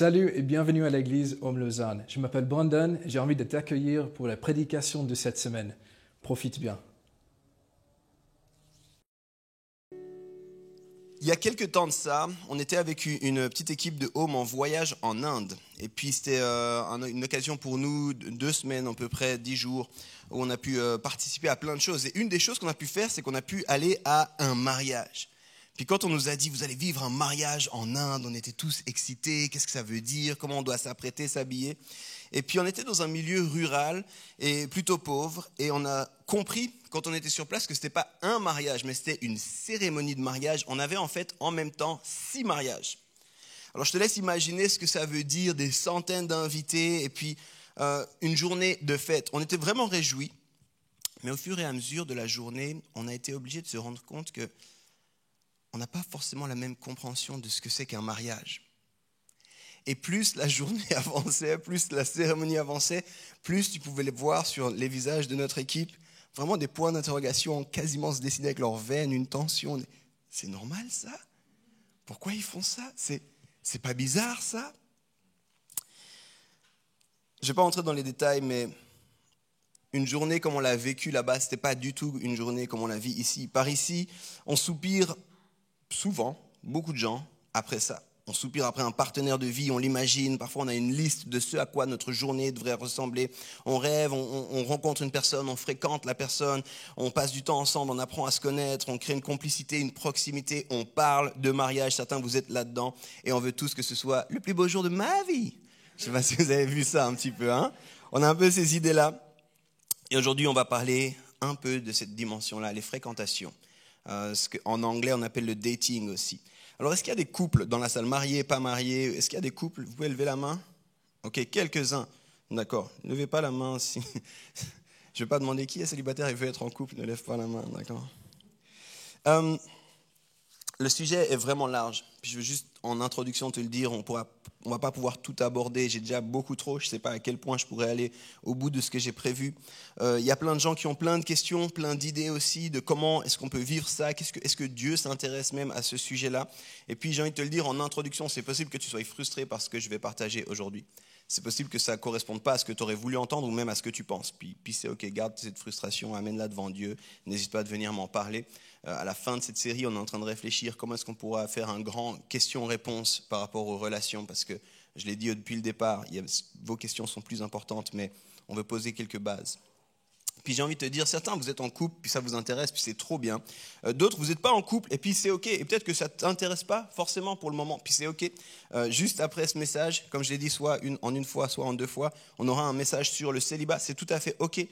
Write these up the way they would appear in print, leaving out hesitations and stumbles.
Salut et bienvenue à l'église Homme Lausanne. Je m'appelle Brandon et j'ai envie de t'accueillir pour la prédication de cette semaine. Profite bien. Il y a quelques temps de ça, on était avec une petite équipe de Home en voyage en Inde. Et puis c'était une occasion pour nous, 2 semaines à peu près, 10 jours, où on a pu participer à plein de choses. Et une des choses qu'on a pu faire, c'est qu'on a pu aller à un mariage. Puis quand on nous a dit, vous allez vivre un mariage en Inde, on était tous excités, qu'est-ce que ça veut dire, comment on doit s'apprêter, s'habiller. Et puis on était dans un milieu rural et plutôt pauvre, et on a compris quand on était sur place que ce n'était pas un mariage, mais c'était une cérémonie de mariage. On avait en fait en même temps 6 mariages. Alors je te laisse imaginer ce que ça veut dire, des centaines d'invités, et puis une journée de fête. On était vraiment réjouis, mais au fur et à mesure de la journée, on a été obligé de se rendre compte que on n'a pas forcément la même compréhension de ce que c'est qu'un mariage. Et plus la journée avançait, plus la cérémonie avançait, plus tu pouvais les voir sur les visages de notre équipe, vraiment des points d'interrogation quasiment se dessinaient avec leurs veines, une tension. C'est normal ça? Pourquoi ils font ça? C'est pas bizarre ça? Je ne vais pas entrer dans les détails, mais une journée comme on l'a vécue là-bas, ce n'était pas du tout une journée comme on la vit ici. Par ici, on soupire souvent, beaucoup de gens, après ça. On soupire après un partenaire de vie, on l'imagine. Parfois, on a une liste de ce à quoi notre journée devrait ressembler. On rêve, on rencontre une personne, on fréquente la personne, on passe du temps ensemble, on apprend à se connaître, on crée une complicité, une proximité, on parle de mariage. Certains, vous êtes là-dedans et on veut tous que ce soit le plus beau jour de ma vie. Je ne sais pas si vous avez vu ça un petit peu. On a un peu ces idées-là. Et aujourd'hui, on va parler un peu de cette dimension-là, les fréquentations. Ce qu'en anglais, on appelle le dating aussi. Alors, est-ce qu'il y a des couples dans la salle, mariés, pas mariés? Est-ce qu'il y a des couples? Vous pouvez lever la main? Ok, quelques-uns. D'accord. Ne levez pas la main si... Je ne vais pas demander qui est célibataire et veut être en couple. Ne lève pas la main, d'accord. Le sujet est vraiment large. Puis je veux juste, en introduction, te le dire, on va pas pouvoir tout aborder. J'ai déjà beaucoup trop. Je ne sais pas à quel point je pourrais aller au bout de ce que j'ai prévu. Il y a plein de gens qui ont plein de questions, plein d'idées aussi de comment est-ce qu'on peut vivre ça. Est-ce que Dieu s'intéresse même à ce sujet-là? Et puis j'ai envie de te le dire en introduction, c'est possible que tu sois frustré par ce que je vais partager aujourd'hui. C'est possible que ça ne corresponde pas à ce que tu aurais voulu entendre ou même à ce que tu penses. Puis c'est OK, garde cette frustration, amène-la devant Dieu. N'hésite pas à venir m'en parler. À la fin de cette série, on est en train de réfléchir comment est-ce qu'on pourra faire un grand question-réponse par rapport aux relations, parce que je l'ai dit depuis le départ, vos questions sont plus importantes, mais on veut poser quelques bases. Puis j'ai envie de te dire, certains vous êtes en couple, puis ça vous intéresse, puis c'est trop bien. D'autres vous n'êtes pas en couple, et puis c'est OK. Et peut-être que ça ne t'intéresse pas forcément pour le moment, puis c'est OK. Juste après ce message, comme je l'ai dit, soit en une fois, soit en 2 fois, on aura un message sur le célibat. C'est tout à fait OK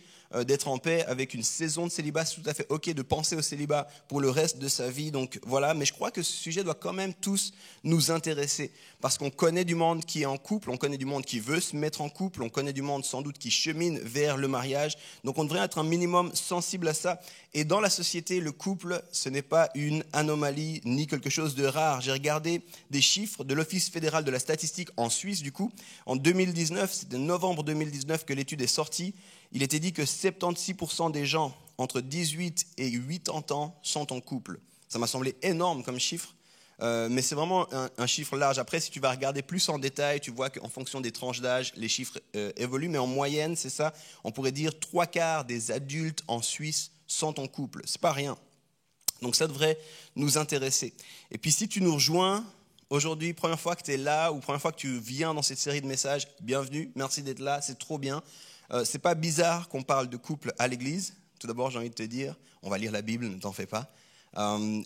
d'être en paix avec une saison de célibat. C'est tout à fait OK de penser au célibat pour le reste de sa vie. Donc voilà, mais je crois que ce sujet doit quand même tous nous intéresser, parce qu'on connaît du monde qui est en couple, on connaît du monde qui veut se mettre en couple, on connaît du monde sans doute qui chemine vers le mariage. Donc on devrait être un minimum sensible à ça. Et dans la société, le couple, ce n'est pas une anomalie ni quelque chose de rare. J'ai regardé des chiffres de l'Office fédéral de la statistique en Suisse, du coup. En 2019, c'était novembre 2019 que l'étude est sortie. Il était dit que 76% des gens entre 18 et 80 ans sont en couple. Ça m'a semblé énorme comme chiffre. Mais c'est vraiment un chiffre large. Après, si tu vas regarder plus en détail, tu vois qu'en fonction des tranches d'âge, les chiffres évoluent. Mais en moyenne, c'est ça. On pourrait dire 3/4 des adultes en Suisse sont en couple. C'est pas rien. Donc ça devrait nous intéresser. Et puis si tu nous rejoins aujourd'hui, première fois que tu es là ou première fois que tu viens dans cette série de messages, bienvenue. Merci d'être là. C'est trop bien. C'est pas bizarre qu'on parle de couple à l'église. Tout d'abord, j'ai envie de te dire, on va lire la Bible, ne t'en fais pas.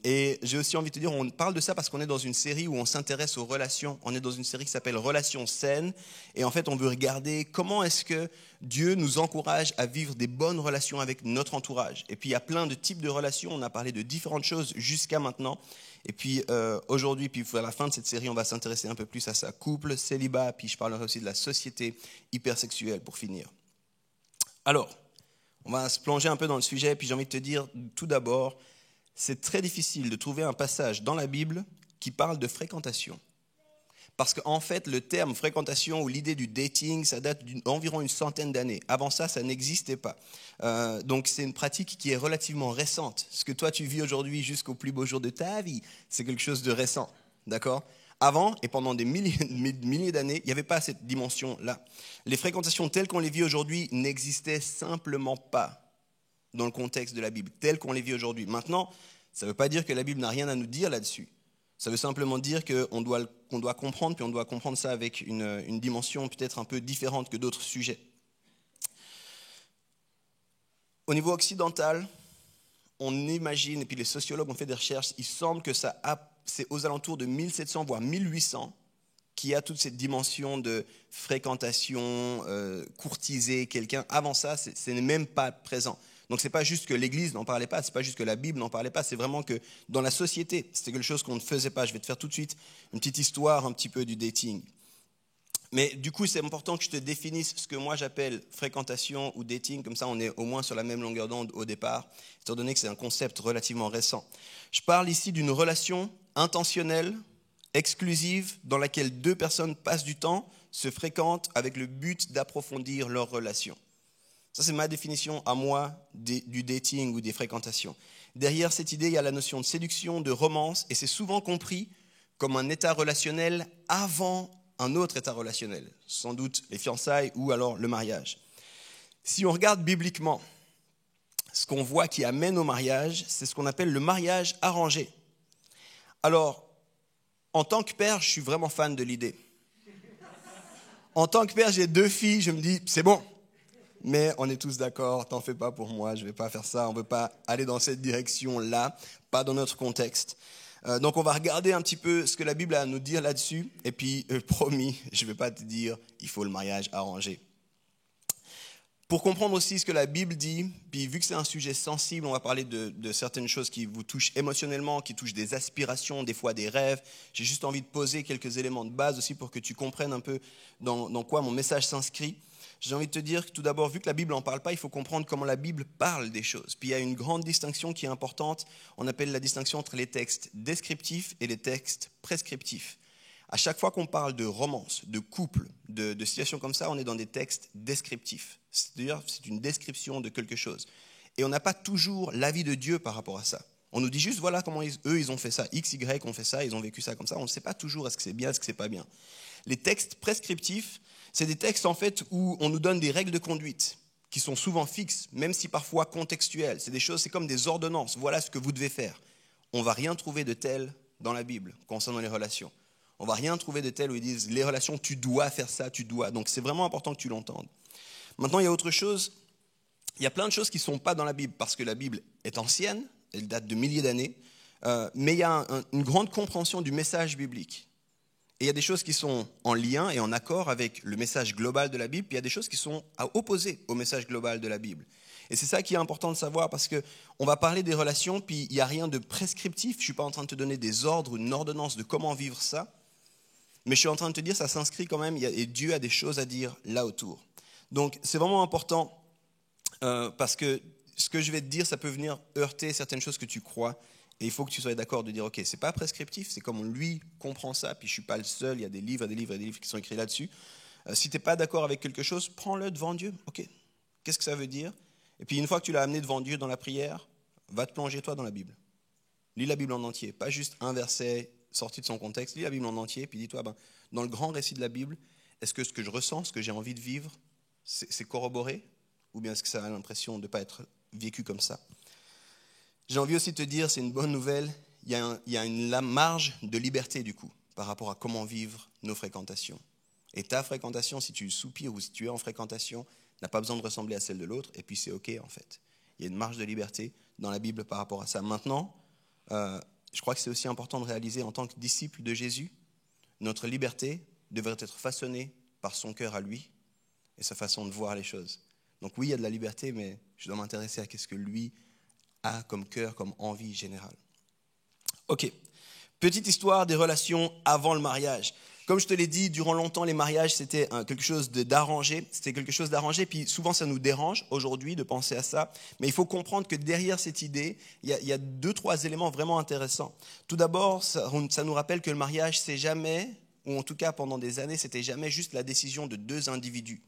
Et j'ai aussi envie de te dire, on parle de ça parce qu'on est dans une série où on s'intéresse aux relations. On est dans une série qui s'appelle Relations saines. Et en fait, on veut regarder comment est-ce que Dieu nous encourage à vivre des bonnes relations avec notre entourage. Et puis, il y a plein de types de relations. On a parlé de différentes choses jusqu'à maintenant. Et puis, aujourd'hui, puis à la fin de cette série, on va s'intéresser un peu plus à ça. Couple, célibat, puis je parlerai aussi de la société hypersexuelle pour finir. Alors, on va se plonger un peu dans le sujet. Puis j'ai envie de te dire, tout d'abord, c'est très difficile de trouver un passage dans la Bible qui parle de fréquentation. Parce qu'en fait, le terme fréquentation ou l'idée du dating, ça date d'environ une centaine d'années. Avant ça, ça n'existait pas. Donc c'est une pratique qui est relativement récente. Ce que toi tu vis aujourd'hui jusqu'au plus beau jour de ta vie, c'est quelque chose de récent. D'accord ? avant et pendant des milliers d'années, il n'y avait pas cette dimension-là. Les fréquentations telles qu'on les vit aujourd'hui n'existaient simplement pas dans le contexte de la Bible, telles qu'on les vit aujourd'hui. Maintenant, ça ne veut pas dire que la Bible n'a rien à nous dire là-dessus. Ça veut simplement dire qu'on doit comprendre, puis on doit comprendre ça avec une dimension peut-être un peu différente que d'autres sujets. Au niveau occidental, on imagine, et puis les sociologues ont fait des recherches, il semble que c'est aux alentours de 1700, voire 1800, qu'il y a toute cette dimension de fréquentation, courtiser quelqu'un. Avant ça, ce n'est même pas présent. Donc ce n'est pas juste que l'Église n'en parlait pas, ce n'est pas juste que la Bible n'en parlait pas, c'est vraiment que dans la société, c'était quelque chose qu'on ne faisait pas. Je vais te faire tout de suite une petite histoire un petit peu du dating. Mais du coup, c'est important que je te définisse ce que moi j'appelle fréquentation ou dating, comme ça on est au moins sur la même longueur d'onde au départ, étant donné que c'est un concept relativement récent. Je parle ici d'une relation intentionnelle, exclusive, dans laquelle deux personnes passent du temps, se fréquentent avec le but d'approfondir leur relation. Ça, c'est ma définition à moi du dating ou des fréquentations. Derrière cette idée, il y a la notion de séduction, de romance, et c'est souvent compris comme un état relationnel avant un autre état relationnel, sans doute les fiançailles ou alors le mariage. Si on regarde bibliquement, ce qu'on voit qui amène au mariage, c'est ce qu'on appelle le mariage arrangé. Alors, en tant que père, je suis vraiment fan de l'idée. En tant que père, j'ai 2 filles, je me dis, c'est bon. Mais on est tous d'accord, t'en fais pas pour moi, je ne vais pas faire ça, on ne veut pas aller dans cette direction-là, pas dans notre contexte. Donc on va regarder un petit peu ce que la Bible a à nous dire là-dessus, et puis promis, je ne vais pas te dire, il faut le mariage arrangé. Pour comprendre aussi ce que la Bible dit, puis vu que c'est un sujet sensible, on va parler de certaines choses qui vous touchent émotionnellement, qui touchent des aspirations, des fois des rêves. J'ai juste envie de poser quelques éléments de base aussi pour que tu comprennes un peu dans quoi mon message s'inscrit. J'ai envie de te dire que tout d'abord, vu que la Bible n'en parle pas, il faut comprendre comment la Bible parle des choses. Puis il y a une grande distinction qui est importante, on appelle la distinction entre les textes descriptifs et les textes prescriptifs. À chaque fois qu'on parle de romance, de couple, de situations comme ça, on est dans des textes descriptifs. C'est-à-dire, c'est une description de quelque chose. Et on n'a pas toujours l'avis de Dieu par rapport à ça. On nous dit juste, voilà comment ils ont fait ça. X, Y ont fait ça, ils ont vécu ça comme ça. On ne sait pas toujours est-ce que c'est bien, est-ce que c'est pas bien. Les textes prescriptifs, c'est des textes en fait où on nous donne des règles de conduite qui sont souvent fixes, même si parfois contextuelles. C'est des choses, c'est comme des ordonnances. Voilà ce que vous devez faire. On ne va rien trouver de tel dans la Bible concernant les relations. On ne va rien trouver de tel où ils disent les relations, tu dois faire ça, tu dois. Donc c'est vraiment important que tu l'entendes. Maintenant, il y a autre chose. Il y a plein de choses qui ne sont pas dans la Bible parce que la Bible est ancienne, elle date de milliers d'années, mais il y a une grande compréhension du message biblique. Et il y a des choses qui sont en lien et en accord avec le message global de la Bible, puis il y a des choses qui sont opposées au message global de la Bible. Et c'est ça qui est important de savoir parce qu'on va parler des relations, puis il n'y a rien de prescriptif. Je ne suis pas en train de te donner des ordres ou une ordonnance de comment vivre ça, mais je suis en train de te dire ça s'inscrit quand même, et Dieu a des choses à dire là autour. Donc c'est vraiment important parce que ce que je vais te dire, ça peut venir heurter certaines choses que tu crois. Et il faut que tu sois d'accord de dire, ok, c'est pas prescriptif, c'est comme lui comprend ça, puis je suis pas le seul, il y a des livres qui sont écrits là-dessus. Si tu n'es pas d'accord avec quelque chose, prends-le devant Dieu. Ok, qu'est-ce que ça veut dire? Et puis une fois que tu l'as amené devant Dieu dans la prière, va te plonger toi dans la Bible. Lis la Bible en entier, pas juste un verset sorti de son contexte, lis la Bible en entier, puis dis-toi, dans le grand récit de la Bible, est-ce que ce que je ressens, ce que j'ai envie de vivre, c'est corroboré? Ou bien est-ce que ça a l'impression de ne pas être vécu comme ça? J'ai envie aussi de te dire, c'est une bonne nouvelle, il y a une marge de liberté du coup, par rapport à comment vivre nos fréquentations. Et ta fréquentation, si tu soupires ou si tu es en fréquentation, n'a pas besoin de ressembler à celle de l'autre, et puis c'est ok en fait. Il y a une marge de liberté dans la Bible par rapport à ça. Maintenant, je crois que c'est aussi important de réaliser en tant que disciple de Jésus, notre liberté devrait être façonnée par son cœur à lui et sa façon de voir les choses. Donc oui, il y a de la liberté, mais je dois m'intéresser à ce que lui a comme cœur, comme envie générale. Ok, petite histoire des relations avant le mariage. Comme je te l'ai dit, durant longtemps, les mariages, c'était quelque chose d'arrangé. C'était quelque chose d'arrangé, puis souvent, ça nous dérange aujourd'hui de penser à ça. Mais il faut comprendre que derrière cette idée, il y a 2-3 éléments vraiment intéressants. Tout d'abord, ça nous rappelle que le mariage, c'est jamais, ou en tout cas pendant des années, c'était jamais juste la décision de 2 individus.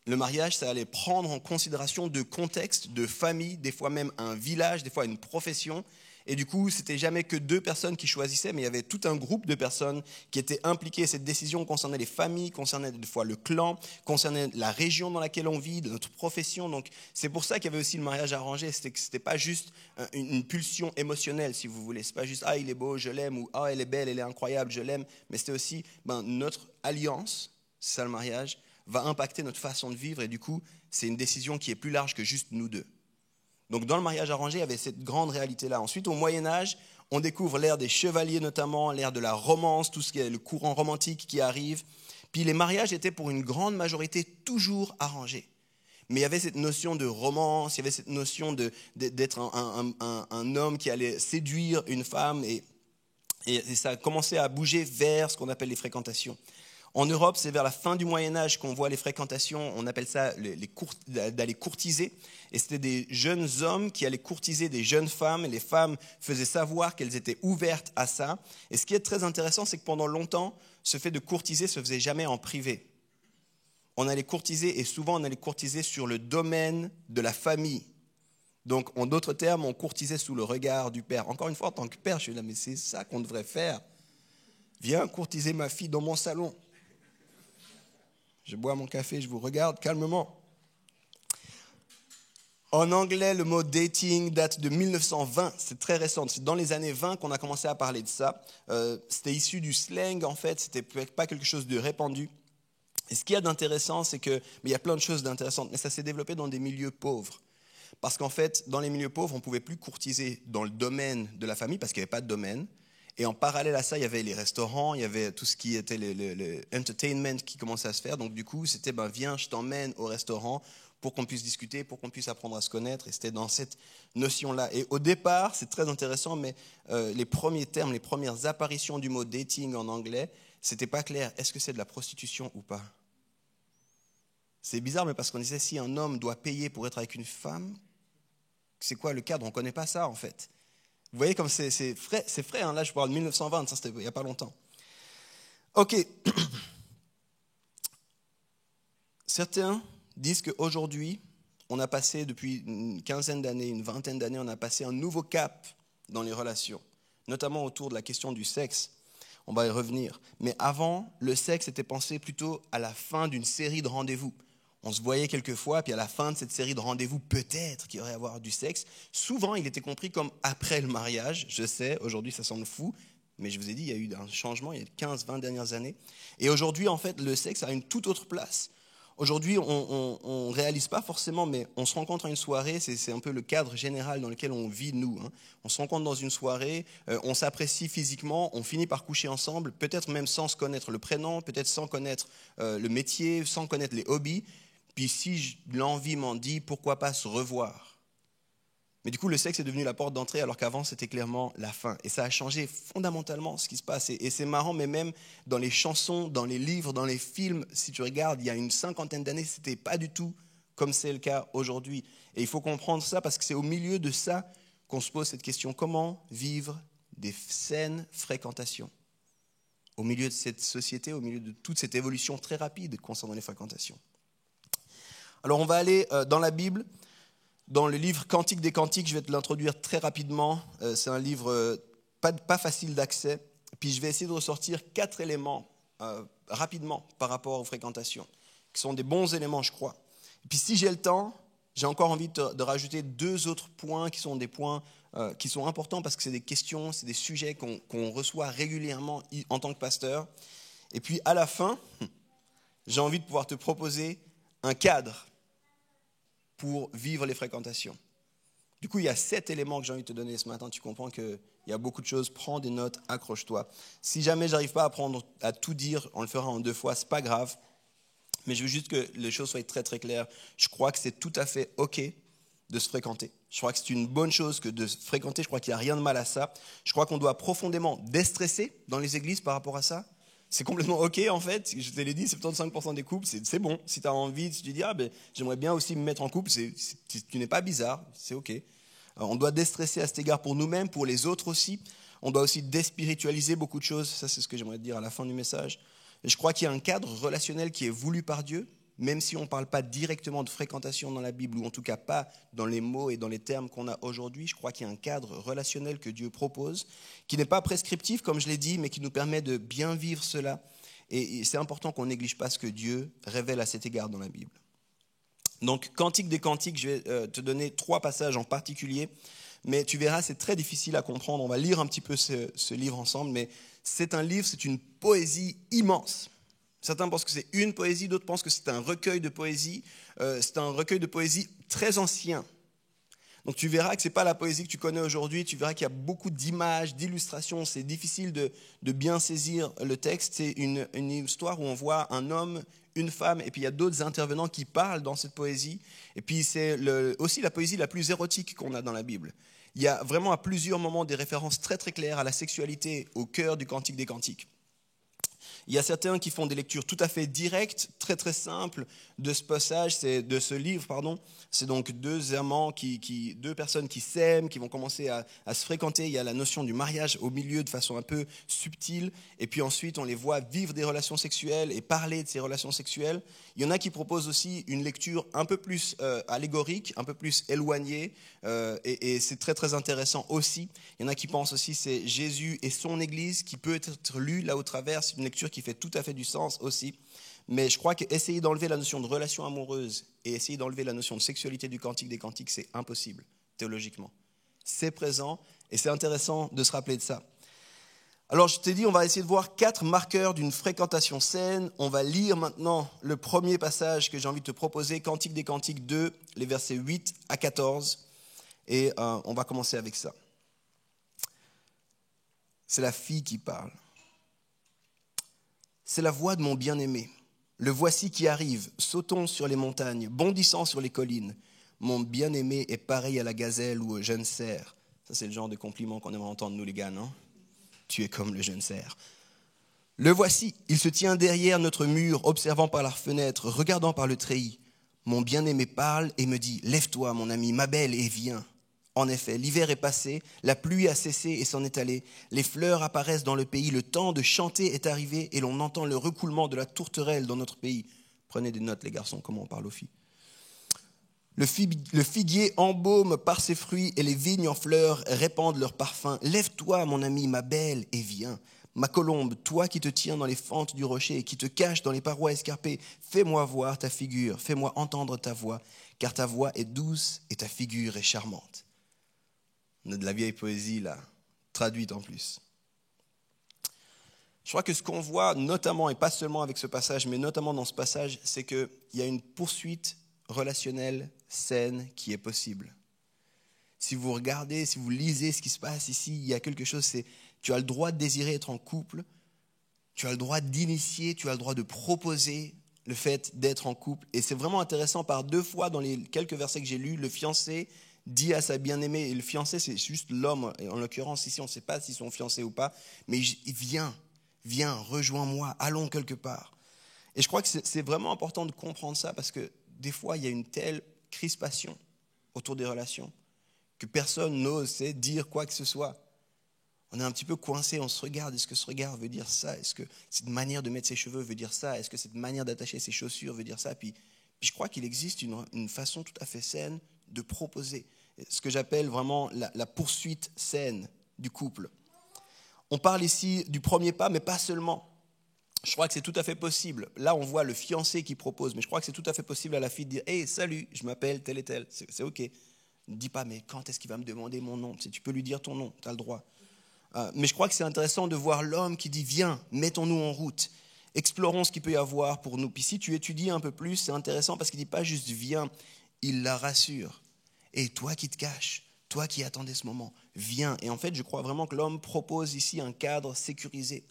Le mariage, ça allait prendre en considération de contexte, de famille, des fois même un village, des fois une profession. Et du coup, c'était jamais que 2 personnes qui choisissaient, mais il y avait tout un groupe de personnes qui étaient impliquées. Cette décision concernait les familles, concernait des fois le clan, concernait la région dans laquelle on vit, notre profession. Donc, c'est pour ça qu'il y avait aussi le mariage arrangé. C'était pas juste une pulsion émotionnelle, si vous voulez. C'est pas juste il est beau, je l'aime, ou elle est belle, elle est incroyable, je l'aime. Mais c'était aussi notre alliance, c'est ça le mariage, va impacter notre façon de vivre. Et du coup, c'est une décision qui est plus large que juste nous deux. Donc dans le mariage arrangé, il y avait cette grande réalité-là. Ensuite, au Moyen-Âge, on découvre l'ère des chevaliers notamment, l'ère de la romance, tout ce qui est le courant romantique qui arrive. Puis les mariages étaient pour une grande majorité toujours arrangés. Mais il y avait cette notion de romance, il y avait cette notion d'être un homme qui allait séduire une femme et ça a commencé à bouger vers ce qu'on appelle les fréquentations. En Europe, c'est vers la fin du Moyen-Âge qu'on voit les fréquentations, on appelle ça d'aller courtiser. Et c'était des jeunes hommes qui allaient courtiser des jeunes femmes, et les femmes faisaient savoir qu'elles étaient ouvertes à ça. Et ce qui est très intéressant, c'est que pendant longtemps, ce fait de courtiser se faisait jamais en privé. On allait courtiser, et souvent on allait courtiser sur le domaine de la famille. Donc, en d'autres termes, on courtisait sous le regard du père. Encore une fois, en tant que père, je suis là, mais c'est ça qu'on devrait faire. Viens courtiser ma fille dans mon salon. Je bois mon café, je vous regarde calmement. En anglais, le mot dating date de 1920, c'est très récent. C'est dans les années 20 qu'on a commencé à parler de ça. C'était issu du slang, en fait, c'était pas quelque chose de répandu. Et ce qu'il y a d'intéressant, c'est que, mais il y a plein de choses d'intéressantes, mais ça s'est développé dans des milieux pauvres. Parce qu'en fait, dans les milieux pauvres, on ne pouvait plus courtiser dans le domaine de la famille, parce qu'il n'y avait pas de domaine. Et en parallèle à ça, il y avait les restaurants, il y avait tout ce qui était le entertainment qui commençait à se faire. Donc du coup, c'était viens, je t'emmène au restaurant pour qu'on puisse discuter, pour qu'on puisse apprendre à se connaître. Et c'était dans cette notion-là. Et au départ, c'est très intéressant, mais les premiers termes, les premières apparitions du mot dating en anglais, c'était pas clair. Est-ce que c'est de la prostitution ou pas? C'est bizarre, mais parce qu'on disait si un homme doit payer pour être avec une femme, c'est quoi le cadre? On ne connaît pas ça en fait. Vous voyez comme c'est frais, hein. Là je parle de 1920, ça c'était il n'y a pas longtemps. Ok. Certains disent qu'aujourd'hui, on a passé depuis une quinzaine d'années, une vingtaine d'années, on a passé un nouveau cap dans les relations, notamment autour de la question du sexe. On va y revenir. Mais avant, le sexe était pensé plutôt à la fin d'une série de rendez-vous. On se voyait quelques fois, puis à la fin de cette série de rendez-vous, peut-être qu'il y aurait à avoir du sexe. Souvent, il était compris comme après le mariage. Je sais, aujourd'hui, ça semble fou, mais je vous ai dit, il y a eu un changement il y a 15-20 dernières années. Et aujourd'hui, en fait, le sexe a une toute autre place. Aujourd'hui, on ne réalise pas forcément, mais on se rencontre à une soirée, c'est un peu le cadre général dans lequel on vit, nous. Hein. On se rencontre dans une soirée, on s'apprécie physiquement, on finit par coucher ensemble, peut-être même sans se connaître le prénom, peut-être sans connaître le métier, sans connaître les hobbies. Puis si l'envie m'en dit, pourquoi pas se revoir? Mais du coup, le sexe est devenu la porte d'entrée alors qu'avant, c'était clairement la fin. Et ça a changé fondamentalement ce qui se passe. Et c'est marrant, mais même dans les chansons, dans les livres, dans les films, si tu regardes, il y a une 50aine d'années, ce n'était pas du tout comme c'est le cas aujourd'hui. Et il faut comprendre ça parce que c'est au milieu de ça qu'on se pose cette question. Comment vivre des saines fréquentations? Au milieu de cette société, au milieu de toute cette évolution très rapide concernant les fréquentations. Alors on va aller dans la Bible, dans le livre Cantique des Cantiques, je vais te l'introduire très rapidement. C'est un livre pas facile d'accès. Puis je vais essayer de ressortir 4 éléments rapidement par rapport aux fréquentations, qui sont des bons éléments, je crois. Et puis si j'ai le temps, j'ai encore envie de rajouter 2 autres points qui sont des points qui sont importants parce que c'est des questions, c'est des sujets qu'on reçoit régulièrement en tant que pasteur. Et puis à la fin, j'ai envie de pouvoir te proposer un cadre pour vivre les fréquentations. Du coup, il y a 7 éléments que j'ai envie de te donner ce matin. Tu comprends qu'il y a beaucoup de choses. Prends des notes, accroche-toi. Si jamais je n'arrive pas à tout dire, on le fera en 2 fois, ce n'est pas grave. Mais je veux juste que les choses soient très très claires. Je crois que c'est tout à fait OK de se fréquenter. Je crois que c'est une bonne chose que de se fréquenter. Je crois qu'il n'y a rien de mal à ça. Je crois qu'on doit profondément déstresser dans les églises par rapport à ça. C'est complètement OK en fait, je te l'ai dit, 75% des couples, c'est bon. Si tu as envie, si tu dis, j'aimerais bien aussi me mettre en couple, tu n'es pas bizarre, c'est OK. On doit déstresser à cet égard pour nous-mêmes, pour les autres aussi. On doit aussi déspiritualiser beaucoup de choses, ça c'est ce que j'aimerais te dire à la fin du message. Et je crois qu'il y a un cadre relationnel qui est voulu par Dieu, même si on ne parle pas directement de fréquentation dans la Bible, ou en tout cas pas dans les mots et dans les termes qu'on a aujourd'hui, je crois qu'il y a un cadre relationnel que Dieu propose, qui n'est pas prescriptif, comme je l'ai dit, mais qui nous permet de bien vivre cela. Et c'est important qu'on ne néglige pas ce que Dieu révèle à cet égard dans la Bible. Donc, Cantique des Cantiques, je vais te donner 3 passages en particulier, mais tu verras, c'est très difficile à comprendre. On va lire un petit peu ce livre ensemble, mais c'est un livre, c'est une poésie immense. Certains pensent que c'est une poésie, d'autres pensent que c'est un recueil de poésie. C'est un recueil de poésie très ancien. Donc tu verras que ce n'est pas la poésie que tu connais aujourd'hui, tu verras qu'il y a beaucoup d'images, d'illustrations, c'est difficile de bien saisir le texte. C'est une histoire où on voit un homme, une femme, et puis il y a d'autres intervenants qui parlent dans cette poésie. Et puis c'est aussi la poésie la plus érotique qu'on a dans la Bible. Il y a vraiment à plusieurs moments des références très très claires à la sexualité au cœur du Cantique des Cantiques. Il y a certains qui font des lectures tout à fait directes, très très simples de ce passage, de ce livre, pardon. C'est donc 2 amants, 2 personnes qui s'aiment, qui vont commencer à se fréquenter. Il y a la notion du mariage au milieu de façon un peu subtile. Et puis ensuite, on les voit vivre des relations sexuelles et parler de ces relations sexuelles. Il y en a qui proposent aussi une lecture un peu plus allégorique, un peu plus éloignée. Et c'est très très intéressant aussi. Il y en a qui pensent aussi que c'est Jésus et son Église qui peut être lu là au travers. C'est une lecture qui fait tout à fait du sens aussi. Mais je crois qu'essayer d'enlever la notion de relation amoureuse et essayer d'enlever la notion de sexualité du Cantique des Cantiques, c'est impossible, théologiquement. C'est présent et c'est intéressant de se rappeler de ça. Alors je t'ai dit, on va essayer de voir 4 marqueurs d'une fréquentation saine. On va lire maintenant le premier passage que j'ai envie de te proposer, Cantique des Cantiques 2, les versets 8 à 14. Et on va commencer avec ça. C'est la fille qui parle. C'est la voix de mon bien-aimé. Le voici qui arrive, sautons sur les montagnes, bondissant sur les collines. Mon bien-aimé est pareil à la gazelle ou au jeune cerf. Ça, c'est le genre de compliment qu'on aimerait entendre, nous les gars, non ? Tu es comme le jeune cerf. Le voici, il se tient derrière notre mur, observant par la fenêtre, regardant par le treillis. Mon bien-aimé parle et me dit « Lève-toi, mon ami, ma belle, et viens ». En effet, l'hiver est passé, la pluie a cessé et s'en est allée. Les fleurs apparaissent dans le pays, le temps de chanter est arrivé et l'on entend le recoulement de la tourterelle dans notre pays. Prenez des notes, les garçons, comment on parle aux filles. Le figuier embaume par ses fruits et les vignes en fleurs répandent leur parfum. Lève-toi, mon ami, ma belle, et viens. Ma colombe, toi qui te tiens dans les fentes du rocher et qui te caches dans les parois escarpées, fais-moi voir ta figure, fais-moi entendre ta voix, car ta voix est douce et ta figure est charmante. On a de la vieille poésie là, traduite en plus. Je crois que ce qu'on voit notamment, et pas seulement avec ce passage, mais notamment dans ce passage, c'est qu'il y a une poursuite relationnelle saine qui est possible. Si vous regardez, si vous lisez ce qui se passe ici, il y a quelque chose, c'est tu as le droit de désirer être en couple, tu as le droit d'initier, tu as le droit de proposer le fait d'être en couple. Et c'est vraiment intéressant, par 2 fois dans les quelques versets que j'ai lus, le fiancé dit à sa bien-aimée, et le fiancé c'est juste l'homme, et en l'occurrence ici on ne sait pas s'ils sont fiancés ou pas, mais viens, rejoins-moi, allons quelque part. Et je crois que c'est vraiment important de comprendre ça, parce que des fois il y a une telle crispation autour des relations que personne n'ose dire quoi que ce soit. On est un petit peu coincé, on se regarde, est-ce que ce regard veut dire ça ? Est-ce que cette manière de mettre ses cheveux veut dire ça ? Est-ce que cette manière d'attacher ses chaussures veut dire ça ? Puis je crois qu'il existe une façon tout à fait saine de proposer ce que j'appelle vraiment la poursuite saine du couple. On parle ici du premier pas, mais pas seulement. Je crois que c'est tout à fait possible. Là, on voit le fiancé qui propose, mais je crois que c'est tout à fait possible à la fille de dire « Hey, salut, je m'appelle tel et tel. » C'est OK. Ne dis pas « Mais quand est-ce qu'il va me demander mon nom ?» Tu peux lui dire ton nom, tu as le droit. Mais je crois que c'est intéressant de voir l'homme qui dit « Viens, mettons-nous en route. Explorons ce qu'il peut y avoir pour nous. » Puis si tu étudies un peu plus, c'est intéressant parce qu'il ne dit pas juste « Viens », il la rassure. Et toi qui te caches, toi qui attendais ce moment, viens. Et en fait, je crois vraiment que l'homme propose ici un cadre sécurisé.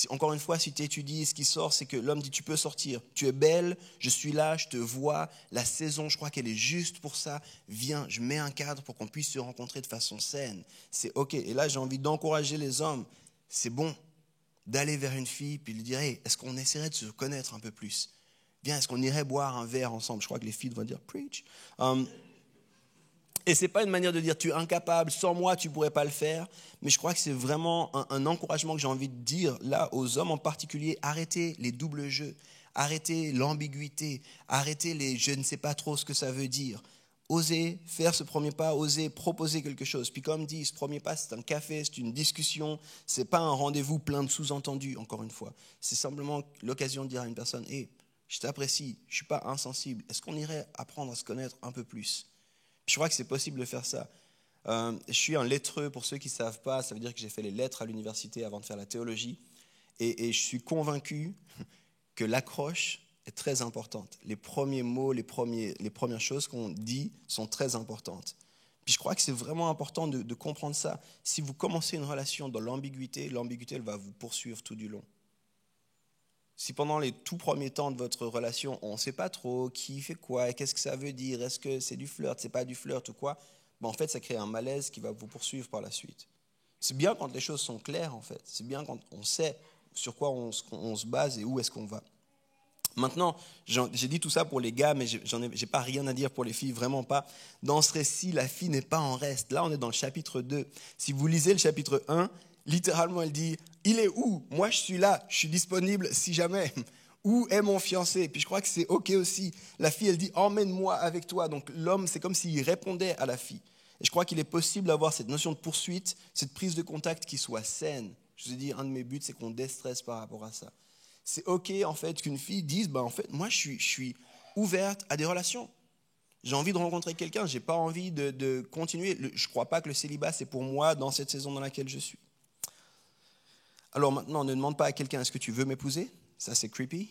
Encore une fois, si tu étudies, ce qui sort, c'est que l'homme dit, tu peux sortir. Tu es belle, je suis là, je te vois. La saison, je crois qu'elle est juste pour ça. Viens, je mets un cadre pour qu'on puisse se rencontrer de façon saine. C'est OK. Et là, j'ai envie d'encourager les hommes. C'est bon d'aller vers une fille puis lui dire, hey, est-ce qu'on essaierait de se connaître un peu plus ? Viens, est-ce qu'on irait boire un verre ensemble ? Je crois que les filles vont dire, preach. Et ce n'est pas une manière de dire tu es incapable, sans moi tu ne pourrais pas le faire, mais je crois que c'est vraiment un encouragement que j'ai envie de dire là aux hommes en particulier, arrêtez les doubles jeux, Arrêtez l'ambiguïté, arrêtez les « je ne sais pas trop ce que ça veut dire ». Osez faire ce premier pas, osez proposer quelque chose. Puis comme dit, ce premier pas, c'est un café, c'est une discussion, ce n'est pas un rendez-vous plein de sous-entendus, encore une fois. C'est simplement l'occasion de dire à une personne « Hey, je t'apprécie, je ne suis pas insensible. Est-ce qu'on irait apprendre à se connaître un peu plus ?» Je crois que c'est possible de faire ça. Je suis un lettreux, pour ceux qui ne savent pas, ça veut dire que j'ai fait les lettres à l'université avant de faire la théologie. Et je suis convaincu que l'accroche est très importante. Les premiers mots, les premières choses qu'on dit sont très importantes. Puis je crois que c'est vraiment important de comprendre ça. Si vous commencez une relation dans l'ambiguïté, l'ambiguïté elle va vous poursuivre tout du long. Si pendant les tout premiers temps de votre relation, on ne sait pas trop qui fait quoi, qu'est-ce que ça veut dire, est-ce que c'est du flirt, c'est pas du flirt ou quoi, en fait, ça crée un malaise qui va vous poursuivre par la suite. C'est bien quand les choses sont claires, en fait. C'est bien quand on sait sur quoi on se base et où est-ce qu'on va. Maintenant, j'ai dit tout ça pour les gars, mais j'ai pas rien à dire pour les filles, vraiment pas. Dans ce récit, la fille n'est pas en reste. Là, on est dans le chapitre 2. Si vous lisez le chapitre 1, littéralement, elle dit « Il est où ? Moi, je suis là, je suis disponible si jamais. Où est mon fiancé ?» Puis je crois que c'est OK aussi. La fille, elle dit « Emmène-moi avec toi. » Donc l'homme, c'est comme s'il répondait à la fille. Et je crois qu'il est possible d'avoir cette notion de poursuite, cette prise de contact qui soit saine. Je vous ai dit, un de mes buts, c'est qu'on déstresse par rapport à ça. C'est OK, en fait, qu'une fille dise, en fait, moi, je suis ouverte à des relations. J'ai envie de rencontrer quelqu'un, je n'ai pas envie de continuer. Je ne crois pas que le célibat, c'est pour moi dans cette saison dans laquelle je suis. Alors maintenant, ne demande pas à quelqu'un, est-ce que tu veux m'épouser ? Ça, c'est creepy.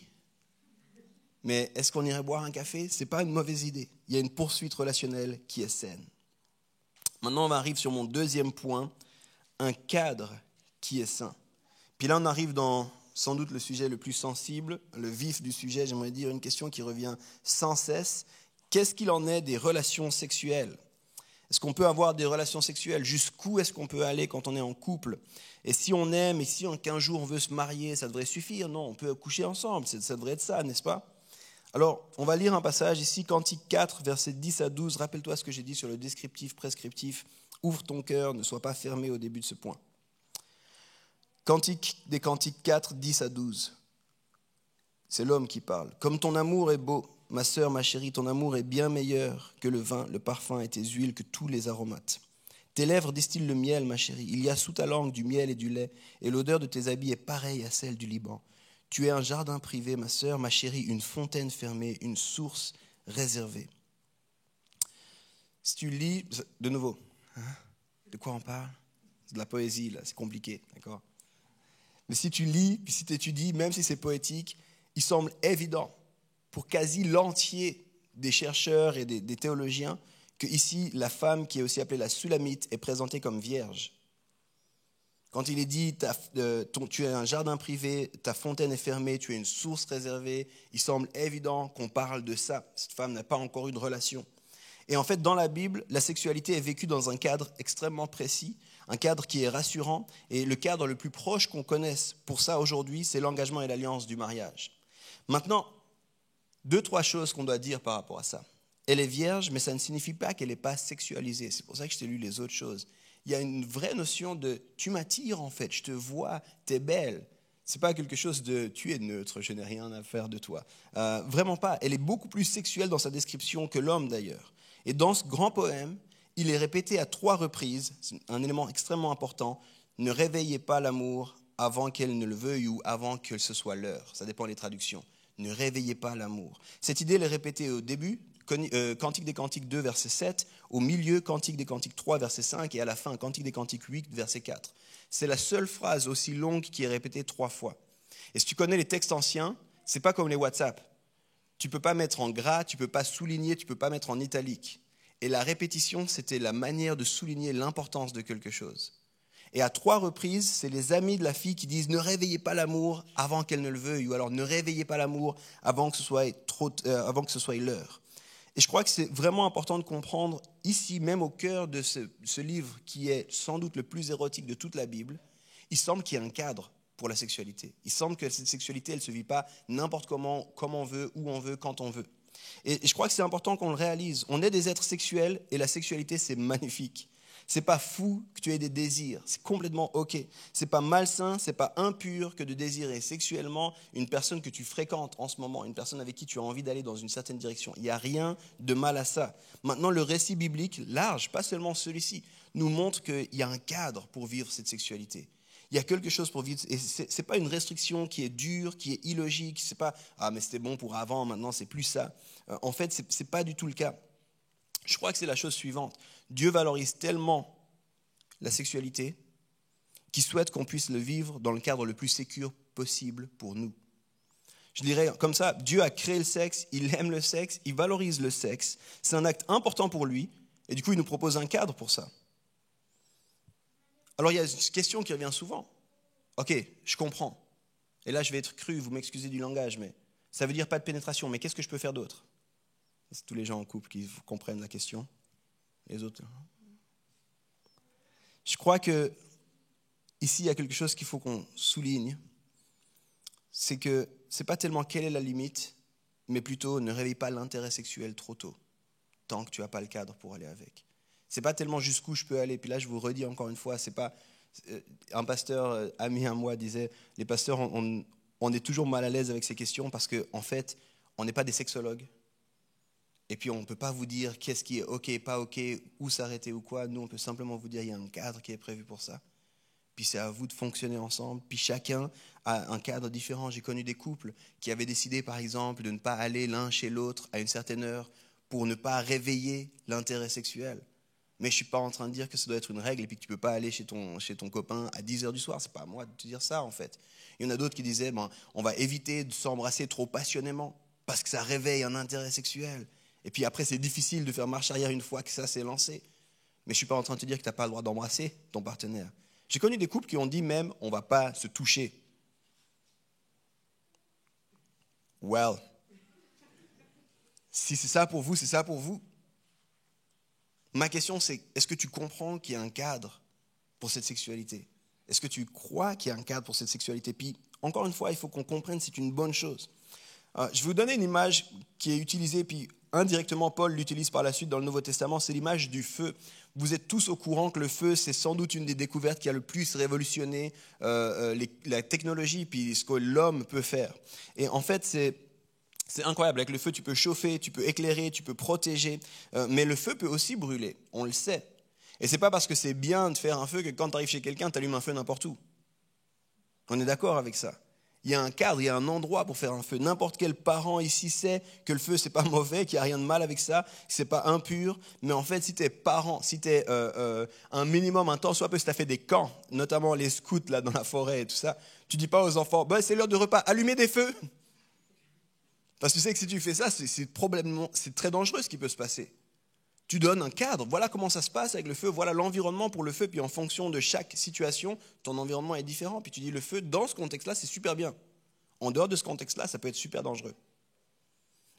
Mais est-ce qu'on irait boire un café ? Ce n'est pas une mauvaise idée. Il y a une poursuite relationnelle qui est saine. Maintenant, on arrive sur mon deuxième point, un cadre qui est sain. Puis là, on arrive dans sans doute le sujet le plus sensible, le vif du sujet, j'aimerais dire une question qui revient sans cesse. Qu'est-ce qu'il en est des relations sexuelles ? Est-ce qu'on peut avoir des relations sexuelles ? Jusqu'où est-ce qu'on peut aller quand on est en couple ? Et si on aime, et si qu'un jour on veut se marier, ça devrait suffire ? Non, on peut coucher ensemble, ça devrait être ça, n'est-ce pas ? Alors, on va lire un passage ici, Cantique 4, versets 10 à 12. Rappelle-toi ce que j'ai dit sur le descriptif, prescriptif. Ouvre ton cœur, ne sois pas fermé au début de ce point. Cantique des Cantiques 4, 10 à 12. C'est l'homme qui parle. Comme ton amour est beau, ma sœur, ma chérie, ton amour est bien meilleur que le vin, le parfum et tes huiles, que tous les aromates. Tes lèvres distillent le miel, ma chérie. Il y a sous ta langue du miel et du lait, et l'odeur de tes habits est pareille à celle du Liban. Tu es un jardin privé, ma sœur, ma chérie, une fontaine fermée, une source réservée. Si tu lis, de nouveau, de quoi on parle ? C'est de la poésie, là, c'est compliqué, d'accord ? Mais si tu lis, puis si tu étudies, même si c'est poétique, il semble évident pour quasi l'entier des chercheurs et des théologiens que ici, la femme qui est aussi appelée la Sulamite est présentée comme vierge. Quand il est dit tu es un jardin privé, ta fontaine est fermée, tu es une source réservée, il semble évident qu'on parle de ça. Cette femme n'a pas encore eu de relation. Et en fait, dans la Bible, la sexualité est vécue dans un cadre extrêmement précis, un cadre qui est rassurant, et le cadre le plus proche qu'on connaisse pour ça aujourd'hui, c'est l'engagement et l'alliance du mariage. Maintenant, 2-3 choses qu'on doit dire par rapport à ça. Elle est vierge, mais ça ne signifie pas qu'elle n'est pas sexualisée. C'est pour ça que je t'ai lu les autres choses. Il y a une vraie notion de « tu m'attires en fait, je te vois, t'es belle ». Ce n'est pas quelque chose de « tu es neutre, je n'ai rien à faire de toi ». Vraiment pas. Elle est beaucoup plus sexuelle dans sa description que l'homme d'ailleurs. Et dans ce grand poème, il est répété à 3 reprises, c'est un élément extrêmement important, « ne réveillez pas l'amour avant qu'elle ne le veuille ou avant que ce soit l'heure ». Ça dépend des traductions. « Ne réveillez pas l'amour ». Cette idée, elle est répétée au début, Cantique des Cantiques 2, verset 7, au milieu, Cantique des Cantiques 3, verset 5, et à la fin, Cantique des Cantiques 8, verset 4. C'est la seule phrase aussi longue qui est répétée 3 fois. Et si tu connais les textes anciens, ce n'est pas comme les WhatsApp. Tu ne peux pas mettre en gras, tu ne peux pas souligner, tu ne peux pas mettre en italique. Et la répétition, c'était la manière de souligner l'importance de quelque chose. Et à 3 reprises, c'est les amis de la fille qui disent « ne réveillez pas l'amour avant qu'elle ne le veuille » ou alors « ne réveillez pas l'amour avant que ce soit l'heure ». Et je crois que c'est vraiment important de comprendre ici, même au cœur de ce livre qui est sans doute le plus érotique de toute la Bible, il semble qu'il y ait un cadre pour la sexualité. Il semble que cette sexualité, elle ne se vit pas n'importe comment, comme on veut, où on veut, quand on veut. Et je crois que c'est important qu'on le réalise. On est des êtres sexuels et la sexualité, c'est magnifique. C'est pas fou que tu aies des désirs. C'est complètement OK. C'est pas malsain, c'est pas impur que de désirer sexuellement une personne que tu fréquentes en ce moment, une personne avec qui tu as envie d'aller dans une certaine direction. Il n'y a rien de mal à ça. Maintenant, le récit biblique, large, pas seulement celui-ci, nous montre qu'il y a un cadre pour vivre cette sexualité. Il y a quelque chose pour vivre. Et ce n'est pas une restriction qui est dure, qui est illogique. Ce n'est pas « Ah, mais c'était bon pour avant, maintenant, c'est plus ça ». En fait, ce n'est pas du tout le cas. Je crois que c'est la chose suivante. Dieu valorise tellement la sexualité qu'il souhaite qu'on puisse le vivre dans le cadre le plus sécure possible pour nous. Je dirais comme ça, Dieu a créé le sexe, il aime le sexe, il valorise le sexe. C'est un acte important pour lui et du coup, il nous propose un cadre pour ça. Alors, il y a une question qui revient souvent. Ok, je comprends. Et là, je vais être cru, vous m'excusez du langage, mais ça veut dire pas de pénétration. Mais qu'est-ce que je peux faire d'autre? C'est tous les gens en couple qui comprennent la question. Les autres. Je crois que ici, il y a quelque chose qu'il faut qu'on souligne. C'est que ce n'est pas tellement quelle est la limite, mais plutôt ne réveille pas l'intérêt sexuel trop tôt, tant que tu n'as pas le cadre pour aller avec. C'est pas tellement jusqu'où je peux aller. Puis là, je vous redis encore une fois, c'est pas un pasteur ami à moi disait, les pasteurs, on est toujours mal à l'aise avec ces questions parce que en fait, on n'est pas des sexologues. Et puis on ne peut pas vous dire qu'est-ce qui est ok, pas ok, où s'arrêter ou quoi. Nous, on peut simplement vous dire il y a un cadre qui est prévu pour ça. Puis c'est à vous de fonctionner ensemble. Puis chacun a un cadre différent. J'ai connu des couples qui avaient décidé, par exemple, de ne pas aller l'un chez l'autre à une certaine heure pour ne pas réveiller l'intérêt sexuel. Mais je ne suis pas en train de dire que ça doit être une règle et puis que tu ne peux pas aller chez ton copain à 10h du soir. Ce n'est pas à moi de te dire ça, en fait. Il y en a d'autres qui disaient, on va éviter de s'embrasser trop passionnément parce que ça réveille un intérêt sexuel. Et puis après, c'est difficile de faire marche arrière une fois que ça s'est lancé. Mais je ne suis pas en train de te dire que tu n'as pas le droit d'embrasser ton partenaire. J'ai connu des couples qui ont dit même, on ne va pas se toucher. Well, si c'est ça pour vous, c'est ça pour vous. Ma question, c'est, est-ce que tu comprends qu'il y a un cadre pour cette sexualité? Est-ce que tu crois qu'il y a un cadre pour cette sexualité? Puis, encore une fois, il faut qu'on comprenne que c'est une bonne chose. Je vais vous donner une image qui est utilisée, puis indirectement, Paul l'utilise par la suite dans le Nouveau Testament, c'est l'image du feu. Vous êtes tous au courant que le feu, c'est sans doute une des découvertes qui a le plus révolutionné la technologie, puis ce que l'homme peut faire. Et en fait, c'est incroyable. Avec le feu, tu peux chauffer, tu peux éclairer, tu peux protéger. Mais le feu peut aussi brûler. On le sait. Et ce n'est pas parce que c'est bien de faire un feu que quand tu arrives chez quelqu'un, tu allumes un feu n'importe où. On est d'accord avec ça. Il y a un cadre, il y a un endroit pour faire un feu. N'importe quel parent ici sait que le feu, ce n'est pas mauvais, qu'il n'y a rien de mal avec ça, que ce n'est pas impur. Mais en fait, si tu es parent, si tu es un minimum, un temps soit peu, si tu as fait des camps, notamment les scouts là, dans la forêt et tout ça, tu ne dis pas aux enfants, c'est l'heure de repas, allumez des feux. Parce que tu sais que si tu fais ça, c'est très dangereux ce qui peut se passer. Tu donnes un cadre, voilà comment ça se passe avec le feu, voilà l'environnement pour le feu, puis en fonction de chaque situation, ton environnement est différent. Puis tu dis le feu, dans ce contexte-là, c'est super bien. En dehors de ce contexte-là, ça peut être super dangereux.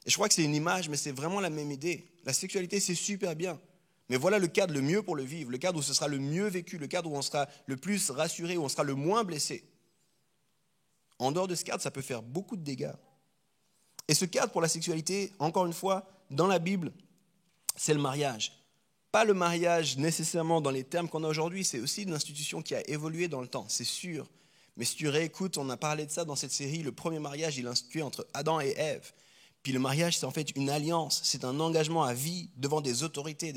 Et je crois que c'est une image, mais c'est vraiment la même idée. La sexualité, c'est super bien. Mais voilà le cadre le mieux pour le vivre, le cadre où ce sera le mieux vécu, le cadre où on sera le plus rassuré, où on sera le moins blessé. En dehors de ce cadre, ça peut faire beaucoup de dégâts. Et ce cadre pour la sexualité, encore une fois, dans la Bible, c'est le mariage. Pas le mariage nécessairement dans les termes qu'on a aujourd'hui, c'est aussi une institution qui a évolué dans le temps, c'est sûr. Mais si tu réécoutes, on a parlé de ça dans cette série, le premier mariage, il est institué entre Adam et Ève. Puis le mariage, c'est en fait une alliance, c'est un engagement à vie devant des autorités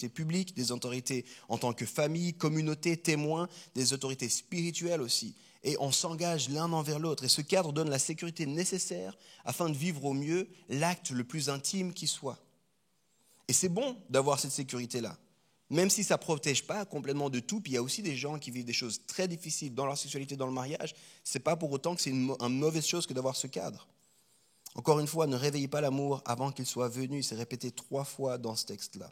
publiques, des autorités en tant que famille, communauté, témoins, des autorités spirituelles aussi. Et on s'engage l'un envers l'autre. Et ce cadre donne la sécurité nécessaire afin de vivre au mieux l'acte le plus intime qui soit. Et c'est bon d'avoir cette sécurité-là, même si ça ne protège pas complètement de tout. Puis il y a aussi des gens qui vivent des choses très difficiles dans leur sexualité, dans le mariage. Ce n'est pas pour autant que c'est une mauvaise chose que d'avoir ce cadre. Encore une fois, ne réveillez pas l'amour avant qu'il soit venu. C'est répété 3 fois dans ce texte-là.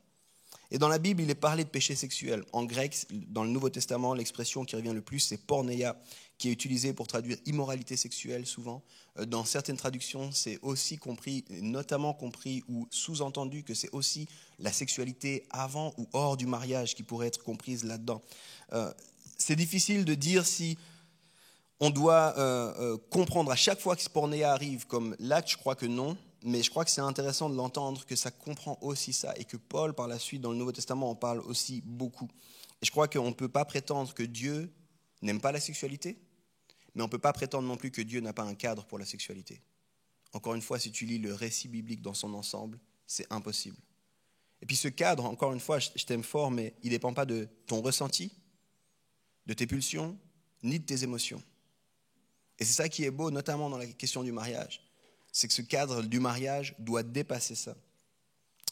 Et dans la Bible, il est parlé de péché sexuel. En grec, dans le Nouveau Testament, l'expression qui revient le plus, c'est porneia, qui est utilisée pour traduire immoralité sexuelle souvent. Dans certaines traductions, c'est aussi compris, notamment compris ou sous-entendu que c'est aussi la sexualité avant ou hors du mariage qui pourrait être comprise là-dedans. C'est difficile de dire si on doit comprendre à chaque fois que ce pornéa arrive comme l'acte, je crois que non. Mais je crois que c'est intéressant de l'entendre, que ça comprend aussi ça, et que Paul, par la suite, dans le Nouveau Testament, en parle aussi beaucoup. Et je crois qu'on ne peut pas prétendre que Dieu n'aime pas la sexualité, mais on ne peut pas prétendre non plus que Dieu n'a pas un cadre pour la sexualité. Encore une fois, si tu lis le récit biblique dans son ensemble, c'est impossible. Et puis ce cadre, encore une fois, je t'aime fort, mais il ne dépend pas de ton ressenti, de tes pulsions, ni de tes émotions. Et c'est ça qui est beau, notamment dans la question du mariage. C'est que ce cadre du mariage doit dépasser ça.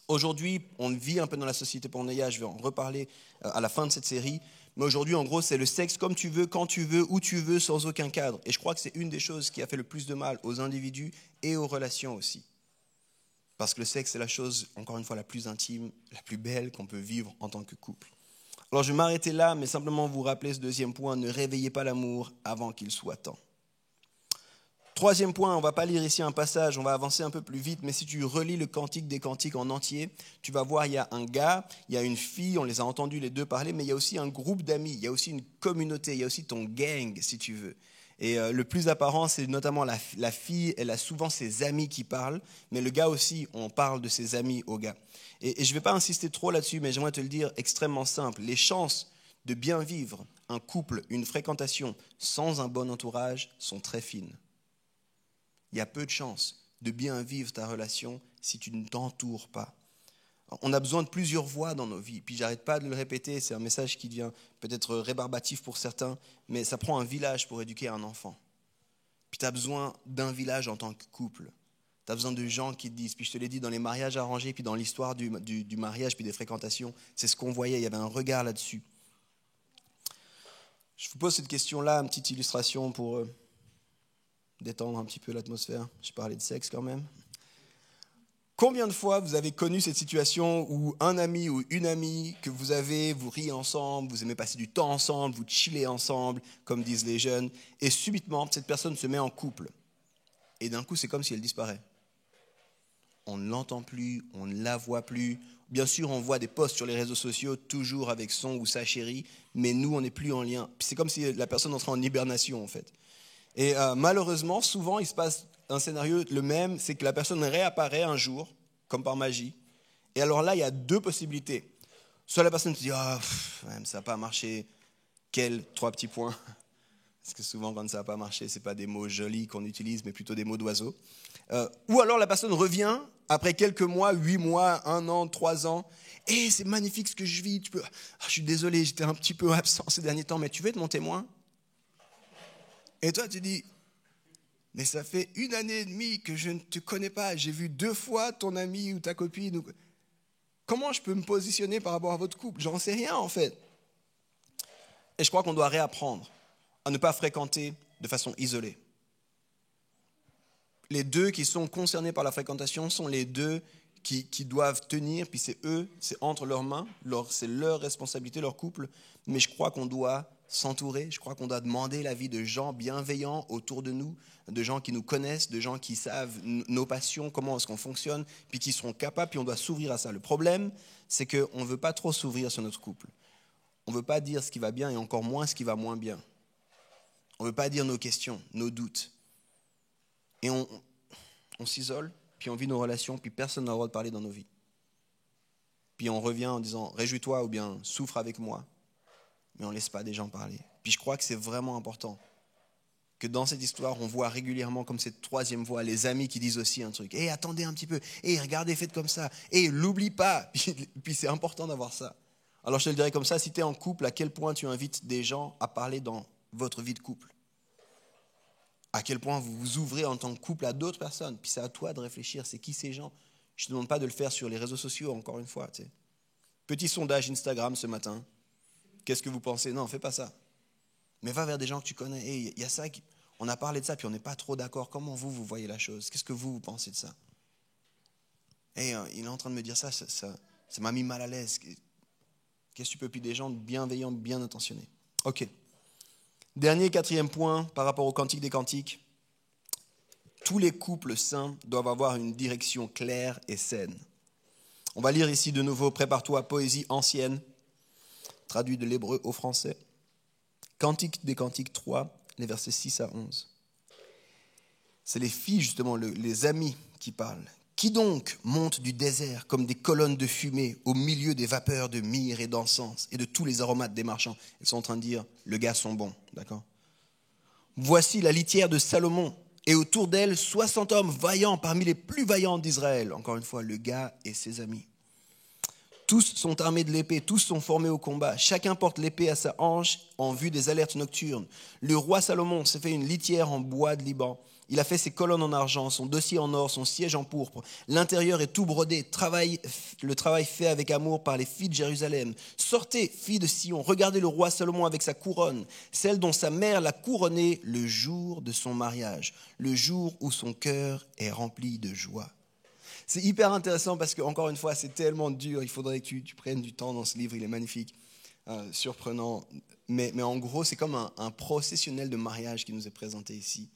Aujourd'hui, on vit un peu dans la société pornéa, je vais en reparler à la fin de cette série, mais aujourd'hui, en gros, c'est le sexe comme tu veux, quand tu veux, où tu veux, sans aucun cadre. Et je crois que c'est une des choses qui a fait le plus de mal aux individus et aux relations aussi. Parce que le sexe, c'est la chose, encore une fois, la plus intime, la plus belle qu'on peut vivre en tant que couple. Alors, je vais m'arrêter là, mais simplement vous rappeler ce deuxième point, ne réveillez pas l'amour avant qu'il soit temps. Troisième point, on ne va pas lire ici un passage, on va avancer un peu plus vite, mais si tu relis le Cantique des Cantiques en entier, tu vas voir, il y a un gars, il y a une fille, on les a entendus les deux parler, mais il y a aussi un groupe d'amis, il y a aussi une communauté, il y a aussi ton gang, si tu veux. Et le plus apparent, c'est notamment la fille, elle a souvent ses amis qui parlent, mais le gars aussi, on parle de ses amis au gars. Et je ne vais pas insister trop là-dessus, mais j'aimerais te le dire extrêmement simple. Les chances de bien vivre un couple, une fréquentation sans un bon entourage sont très fines. Il y a peu de chances de bien vivre ta relation si tu ne t'entoures pas. On a besoin de plusieurs voix dans nos vies. Puis j'arrête pas de le répéter, c'est un message qui devient peut-être rébarbatif pour certains, mais ça prend un village pour éduquer un enfant. Puis tu as besoin d'un village en tant que couple. Tu as besoin de gens qui te disent, puis je te l'ai dit dans les mariages arrangés, puis dans l'histoire du mariage, puis des fréquentations, c'est ce qu'on voyait, il y avait un regard là-dessus. Je vous pose cette question-là, une petite illustration pour détendre un petit peu l'atmosphère. Je parlais de sexe quand même. Combien de fois vous avez connu cette situation où un ami ou une amie que vous avez, vous riez ensemble, vous aimez passer du temps ensemble, vous chillez ensemble, comme disent les jeunes, et subitement, cette personne se met en couple. Et d'un coup, c'est comme si elle disparaît. On ne l'entend plus, on ne la voit plus. Bien sûr, on voit des posts sur les réseaux sociaux, toujours avec son ou sa chérie, mais nous, on n'est plus en lien. C'est comme si la personne entrait en hibernation, en fait. Et malheureusement, souvent, il se passe un scénario le même, c'est que la personne réapparaît un jour, comme par magie. Et alors là, il y a deux possibilités. Soit la personne se dit « Ah, ça n'a pas marché. Quel 3 petits points ?» Parce que souvent, quand ça n'a pas marché, ce n'est pas des mots jolis qu'on utilise, mais plutôt des mots d'oiseau. Ou alors la personne revient après quelques mois, 8 mois, 1 an, 3 ans. « Et c'est magnifique ce que je vis. Je suis désolé, j'étais un petit peu absent ces derniers temps, mais tu veux être mon témoin ?» Et toi, tu dis, mais ça fait 1 année et demie que je ne te connais pas. J'ai vu 2 fois ton ami ou ta copine. Comment je peux me positionner par rapport à votre couple ? J'en sais rien, en fait. Et je crois qu'on doit réapprendre à ne pas fréquenter de façon isolée. Les deux qui sont concernés par la fréquentation sont les deux qui doivent tenir, puis c'est eux, c'est entre leurs mains, c'est leur responsabilité, leur couple. Mais je crois qu'on doit s'entourer, je crois qu'on doit demander l'avis de gens bienveillants autour de nous, de gens qui nous connaissent, de gens qui savent nos passions, comment est-ce qu'on fonctionne, puis qui seront capables, puis on doit s'ouvrir à ça. Le problème, c'est qu'on ne veut pas trop s'ouvrir sur notre couple. On ne veut pas dire ce qui va bien et encore moins ce qui va moins bien. On ne veut pas dire nos questions, nos doutes. Et on s'isole, puis on vit nos relations, puis personne n'a le droit de parler dans nos vies. Puis on revient en disant « réjouis-toi » ou bien « souffre avec moi ». Mais on ne laisse pas des gens parler. Puis je crois que c'est vraiment important que dans cette histoire, on voit régulièrement comme cette troisième voix, les amis qui disent aussi un truc. « Hé, attendez un petit peu. Hé, regardez, faites comme ça. Hé, l'oublie pas. » Puis c'est important d'avoir ça. Alors je te le dirais comme ça, si tu es en couple, à quel point tu invites des gens à parler dans votre vie de couple ? À quel point vous vous ouvrez en tant que couple à d'autres personnes ? Puis c'est à toi de réfléchir, c'est qui ces gens ? Je ne te demande pas de le faire sur les réseaux sociaux, encore une fois. Tu sais. Petit sondage Instagram ce matin. Qu'est-ce que vous pensez ? Non, fais pas ça. Mais va vers des gens que tu connais. Et il y a ça, on a parlé de ça, puis on n'est pas trop d'accord. Comment vous voyez la chose ? Qu'est-ce que vous pensez de ça ? Et il est en train de me dire ça m'a mis mal à l'aise. Qu'est-ce que tu peux ? Puis des gens bienveillants, bien intentionnés. Ok. Dernier, 4e point par rapport au Cantique des Cantiques. Tous les couples saints doivent avoir une direction claire et saine. On va lire ici de nouveau, prépare-toi, poésie ancienne, traduit de l'hébreu au français. Cantique des Cantiques 3, les versets 6 à 11. C'est les filles, justement, les amis qui parlent. Qui donc monte du désert comme des colonnes de fumée au milieu des vapeurs de myrrhe et d'encens et de tous les aromates des marchands? Ils sont en train de dire, le gars sont bons, d'accord? Voici la litière de Salomon, et autour d'elle 60 hommes vaillants parmi les plus vaillants d'Israël. Encore une fois, le gars et ses amis. Tous sont armés de l'épée, tous sont formés au combat. Chacun porte l'épée à sa hanche en vue des alertes nocturnes. Le roi Salomon s'est fait une litière en bois de Liban. Il a fait ses colonnes en argent, son dossier en or, son siège en pourpre. L'intérieur est tout brodé, le travail fait avec amour par les filles de Jérusalem. Sortez, filles de Sion, regardez le roi Salomon avec sa couronne, celle dont sa mère l'a couronné le jour de son mariage, le jour où son cœur est rempli de joie. C'est hyper intéressant parce que, encore une fois, c'est tellement dur. Il faudrait que tu prennes du temps dans ce livre. Il est magnifique, surprenant. Mais en gros, c'est comme un processionnel de mariage qui nous est présenté ici.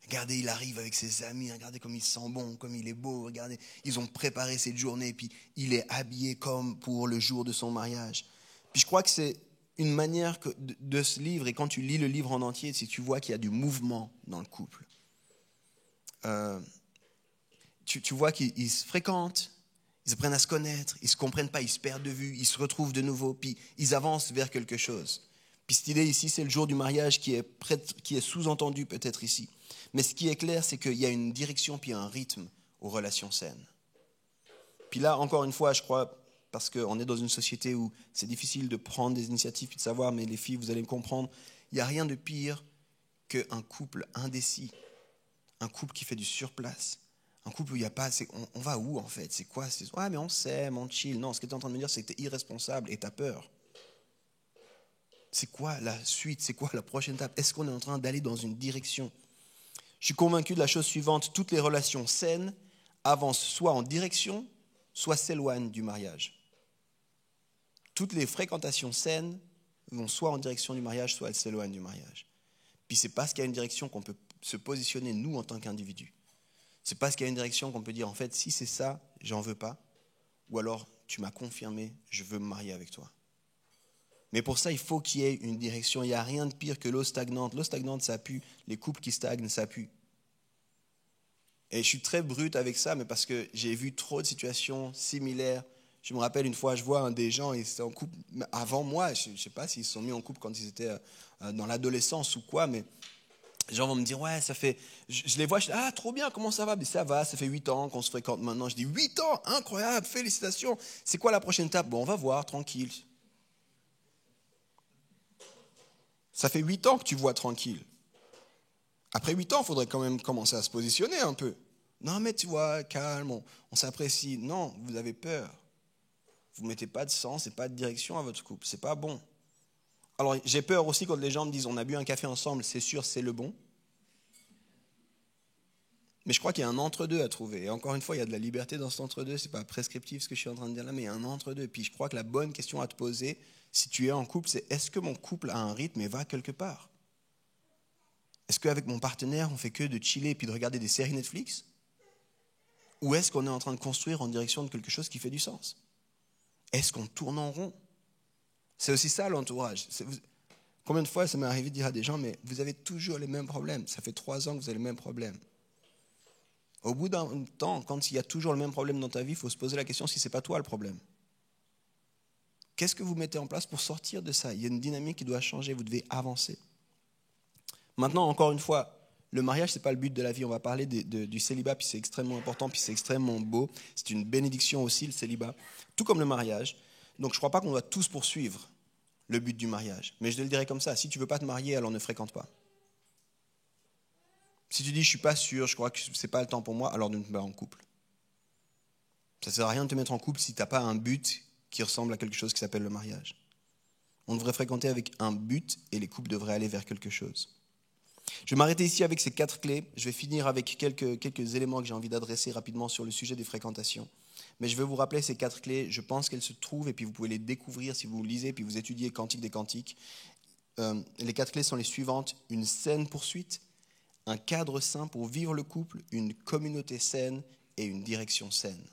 Regardez, il arrive avec ses amis. Regardez comme il sent bon, comme il est beau. Regardez, ils ont préparé cette journée. Puis il est habillé comme pour le jour de son mariage. Puis je crois que c'est une manière de ce livre. Et quand tu lis le livre en entier, si tu vois qu'il y a du mouvement dans le couple. Tu vois qu'ils se fréquentent, ils apprennent à se connaître, ils ne se comprennent pas, ils se perdent de vue, ils se retrouvent de nouveau, puis ils avancent vers quelque chose. Puis cette idée ici, c'est le jour du mariage qui est sous-entendu peut-être ici. Mais ce qui est clair, c'est qu'il y a une direction puis un rythme aux relations saines. Puis là, encore une fois, je crois, parce qu'on est dans une société où c'est difficile de prendre des initiatives et de savoir, mais les filles, vous allez me comprendre, il n'y a rien de pire qu'un couple indécis, un couple qui fait du surplace. Un couple où il n'y a pas... On va où en fait? C'est quoi? Ouais, mais on s'aime, on chill. Non, ce que tu es en train de me dire, c'est que tu es irresponsable et tu as peur. C'est quoi la suite? C'est quoi la prochaine étape? Est-ce qu'on est en train d'aller dans une direction? Je suis convaincu de la chose suivante. Toutes les relations saines avancent soit en direction, soit s'éloignent du mariage. Toutes les fréquentations saines vont soit en direction du mariage, soit elles s'éloignent du mariage. Puis c'est parce qu'il y a une direction qu'on peut se positionner, nous, en tant qu'individus. C'est parce qu'il y a une direction qu'on peut dire, en fait, si c'est ça, j'en veux pas. Ou alors, tu m'as confirmé, je veux me marier avec toi. Mais pour ça, il faut qu'il y ait une direction. Il n'y a rien de pire que l'eau stagnante. L'eau stagnante, ça pue. Les couples qui stagnent, ça pue. Et je suis très brut avec ça, mais parce que j'ai vu trop de situations similaires. Je me rappelle une fois, je vois des gens, ils étaient en couple avant moi. Je ne sais pas s'ils se sont mis en couple quand ils étaient dans l'adolescence ou quoi, mais... Les gens vont me dire, ouais, ça fait... Je les vois, je dis, ah, trop bien, comment ça va? Mais ça va, ça fait 8 ans qu'on se fréquente maintenant. Je dis, 8 ans, incroyable, félicitations. C'est quoi la prochaine étape? Bon, on va voir, tranquille. Ça fait 8 ans que tu vois tranquille. Après 8 ans, il faudrait quand même commencer à se positionner un peu. Non, mais tu vois, calme, on s'apprécie. Non, vous avez peur. Vous ne mettez pas de sens et pas de direction à votre couple. C'est pas bon. Alors, j'ai peur aussi quand les gens me disent, on a bu un café ensemble, c'est sûr, c'est le bon. Mais je crois qu'il y a un entre-deux à trouver. Et encore une fois, il y a de la liberté dans cet entre-deux. Ce n'est pas prescriptif ce que je suis en train de dire là, mais il y a un entre-deux. Et puis je crois que la bonne question à te poser, si tu es en couple, c'est est-ce que mon couple a un rythme et va quelque part? Est-ce qu'avec mon partenaire, on fait que de chiller et puis de regarder des séries Netflix? Ou est-ce qu'on est en train de construire en direction de quelque chose qui fait du sens? Est-ce qu'on tourne en rond? C'est aussi ça l'entourage. Combien de fois ça m'est arrivé de dire à des gens, mais vous avez toujours les mêmes problèmes. Ça fait 3 ans que vous avez les mêmes problèmes. Au bout d'un temps, quand il y a toujours le même problème dans ta vie, il faut se poser la question si ce n'est pas toi le problème. Qu'est-ce que vous mettez en place pour sortir de ça? Il y a une dynamique qui doit changer, vous devez avancer. Maintenant, encore une fois, le mariage, ce n'est pas le but de la vie. On va parler du célibat, puis c'est extrêmement important, puis c'est extrêmement beau. C'est une bénédiction aussi, le célibat, tout comme le mariage. Donc je ne crois pas qu'on doit tous poursuivre le but du mariage. Mais je te le dirais comme ça, si tu ne veux pas te marier, alors ne fréquente pas. Si tu dis, je ne suis pas sûr, je crois que ce n'est pas le temps pour moi, alors ne te mets pas en couple. Ça ne sert à rien de te mettre en couple si tu n'as pas un but qui ressemble à quelque chose qui s'appelle le mariage. On devrait fréquenter avec un but et les couples devraient aller vers quelque chose. Je vais m'arrêter ici avec ces 4 clés. Je vais finir avec quelques éléments que j'ai envie d'adresser rapidement sur le sujet des fréquentations. Mais je vais vous rappeler ces 4 clés. Je pense qu'elles se trouvent et puis vous pouvez les découvrir si vous lisez puis vous étudiez Cantique des Cantiques. Les 4 clés sont les suivantes. Une saine poursuite, un cadre sain pour vivre le couple, une communauté saine et une direction saine.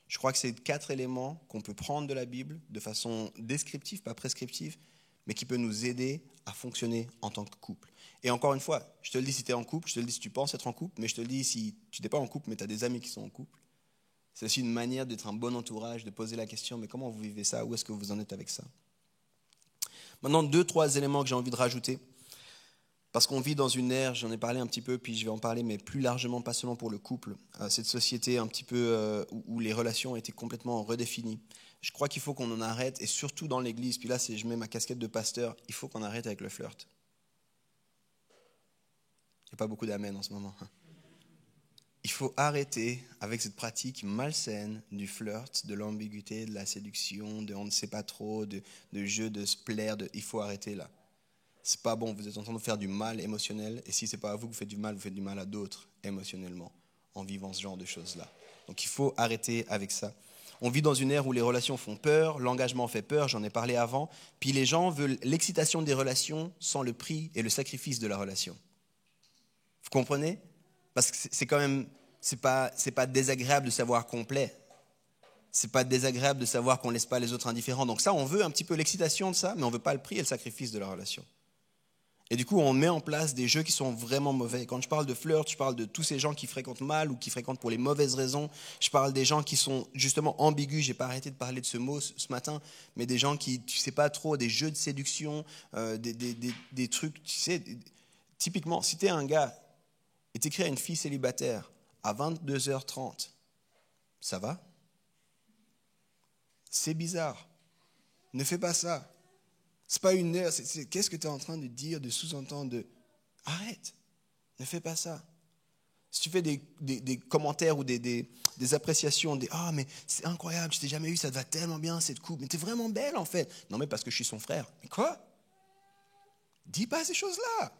Je crois que c'est 4 éléments qu'on peut prendre de la Bible de façon descriptive, pas prescriptive, mais qui peut nous aider à fonctionner en tant que couple. Et encore une fois, je te le dis si tu es en couple, je te le dis si tu penses être en couple, mais je te le dis si tu n'es pas en couple, mais tu as des amis qui sont en couple. C'est aussi une manière d'être un bon entourage, de poser la question, mais comment vous vivez ça? Où est-ce que vous en êtes avec ça? Maintenant, 2-3 éléments que j'ai envie de rajouter. Parce qu'on vit dans une ère, j'en ai parlé un petit peu, puis je vais en parler, mais plus largement, pas seulement pour le couple, cette société un petit peu où les relations ont été complètement redéfinies. Je crois qu'il faut qu'on en arrête, et surtout dans l'église, puis là je mets ma casquette de pasteur, il faut qu'on arrête avec le flirt. Il n'y a pas beaucoup d'amen en ce moment. Il faut arrêter avec cette pratique malsaine du flirt, de l'ambiguïté, de la séduction, de on ne sait pas trop, de jeu de se plaire, il faut arrêter là. C'est pas bon, vous êtes en train de faire du mal émotionnel, et si c'est pas à vous que vous faites du mal à d'autres émotionnellement, en vivant ce genre de choses-là. Donc il faut arrêter avec ça. On vit dans une ère où les relations font peur, l'engagement fait peur, j'en ai parlé avant, puis les gens veulent l'excitation des relations sans le prix et le sacrifice de la relation. Vous comprenez? Parce que c'est quand même, c'est pas désagréable de savoir complet. C'est pas désagréable de savoir qu'on ne laisse pas les autres indifférents. Donc ça, on veut un petit peu l'excitation de ça, mais on ne veut pas le prix et le sacrifice de la relation. Et du coup, on met en place des jeux qui sont vraiment mauvais. Quand je parle de flirt, je parle de tous ces gens qui fréquentent mal ou qui fréquentent pour les mauvaises raisons. Je parle des gens qui sont justement ambigus. Je n'ai pas arrêté de parler de ce mot ce matin, mais des gens qui, tu ne sais pas trop, des jeux de séduction, des trucs, tu sais. Typiquement, si tu es un gars et tu écris à une fille célibataire à 22h30, ça va? C'est bizarre. Ne fais pas ça. C'est pas une heure, qu'est-ce que tu es en train de dire, de sous-entendre, arrête, ne fais pas ça. Si tu fais des commentaires ou des appréciations, mais c'est incroyable, je t'ai jamais eu, ça te va tellement bien cette coupe, mais tu es vraiment belle en fait. Non mais parce que je suis son frère. Mais quoi? Dis pas ces choses-là.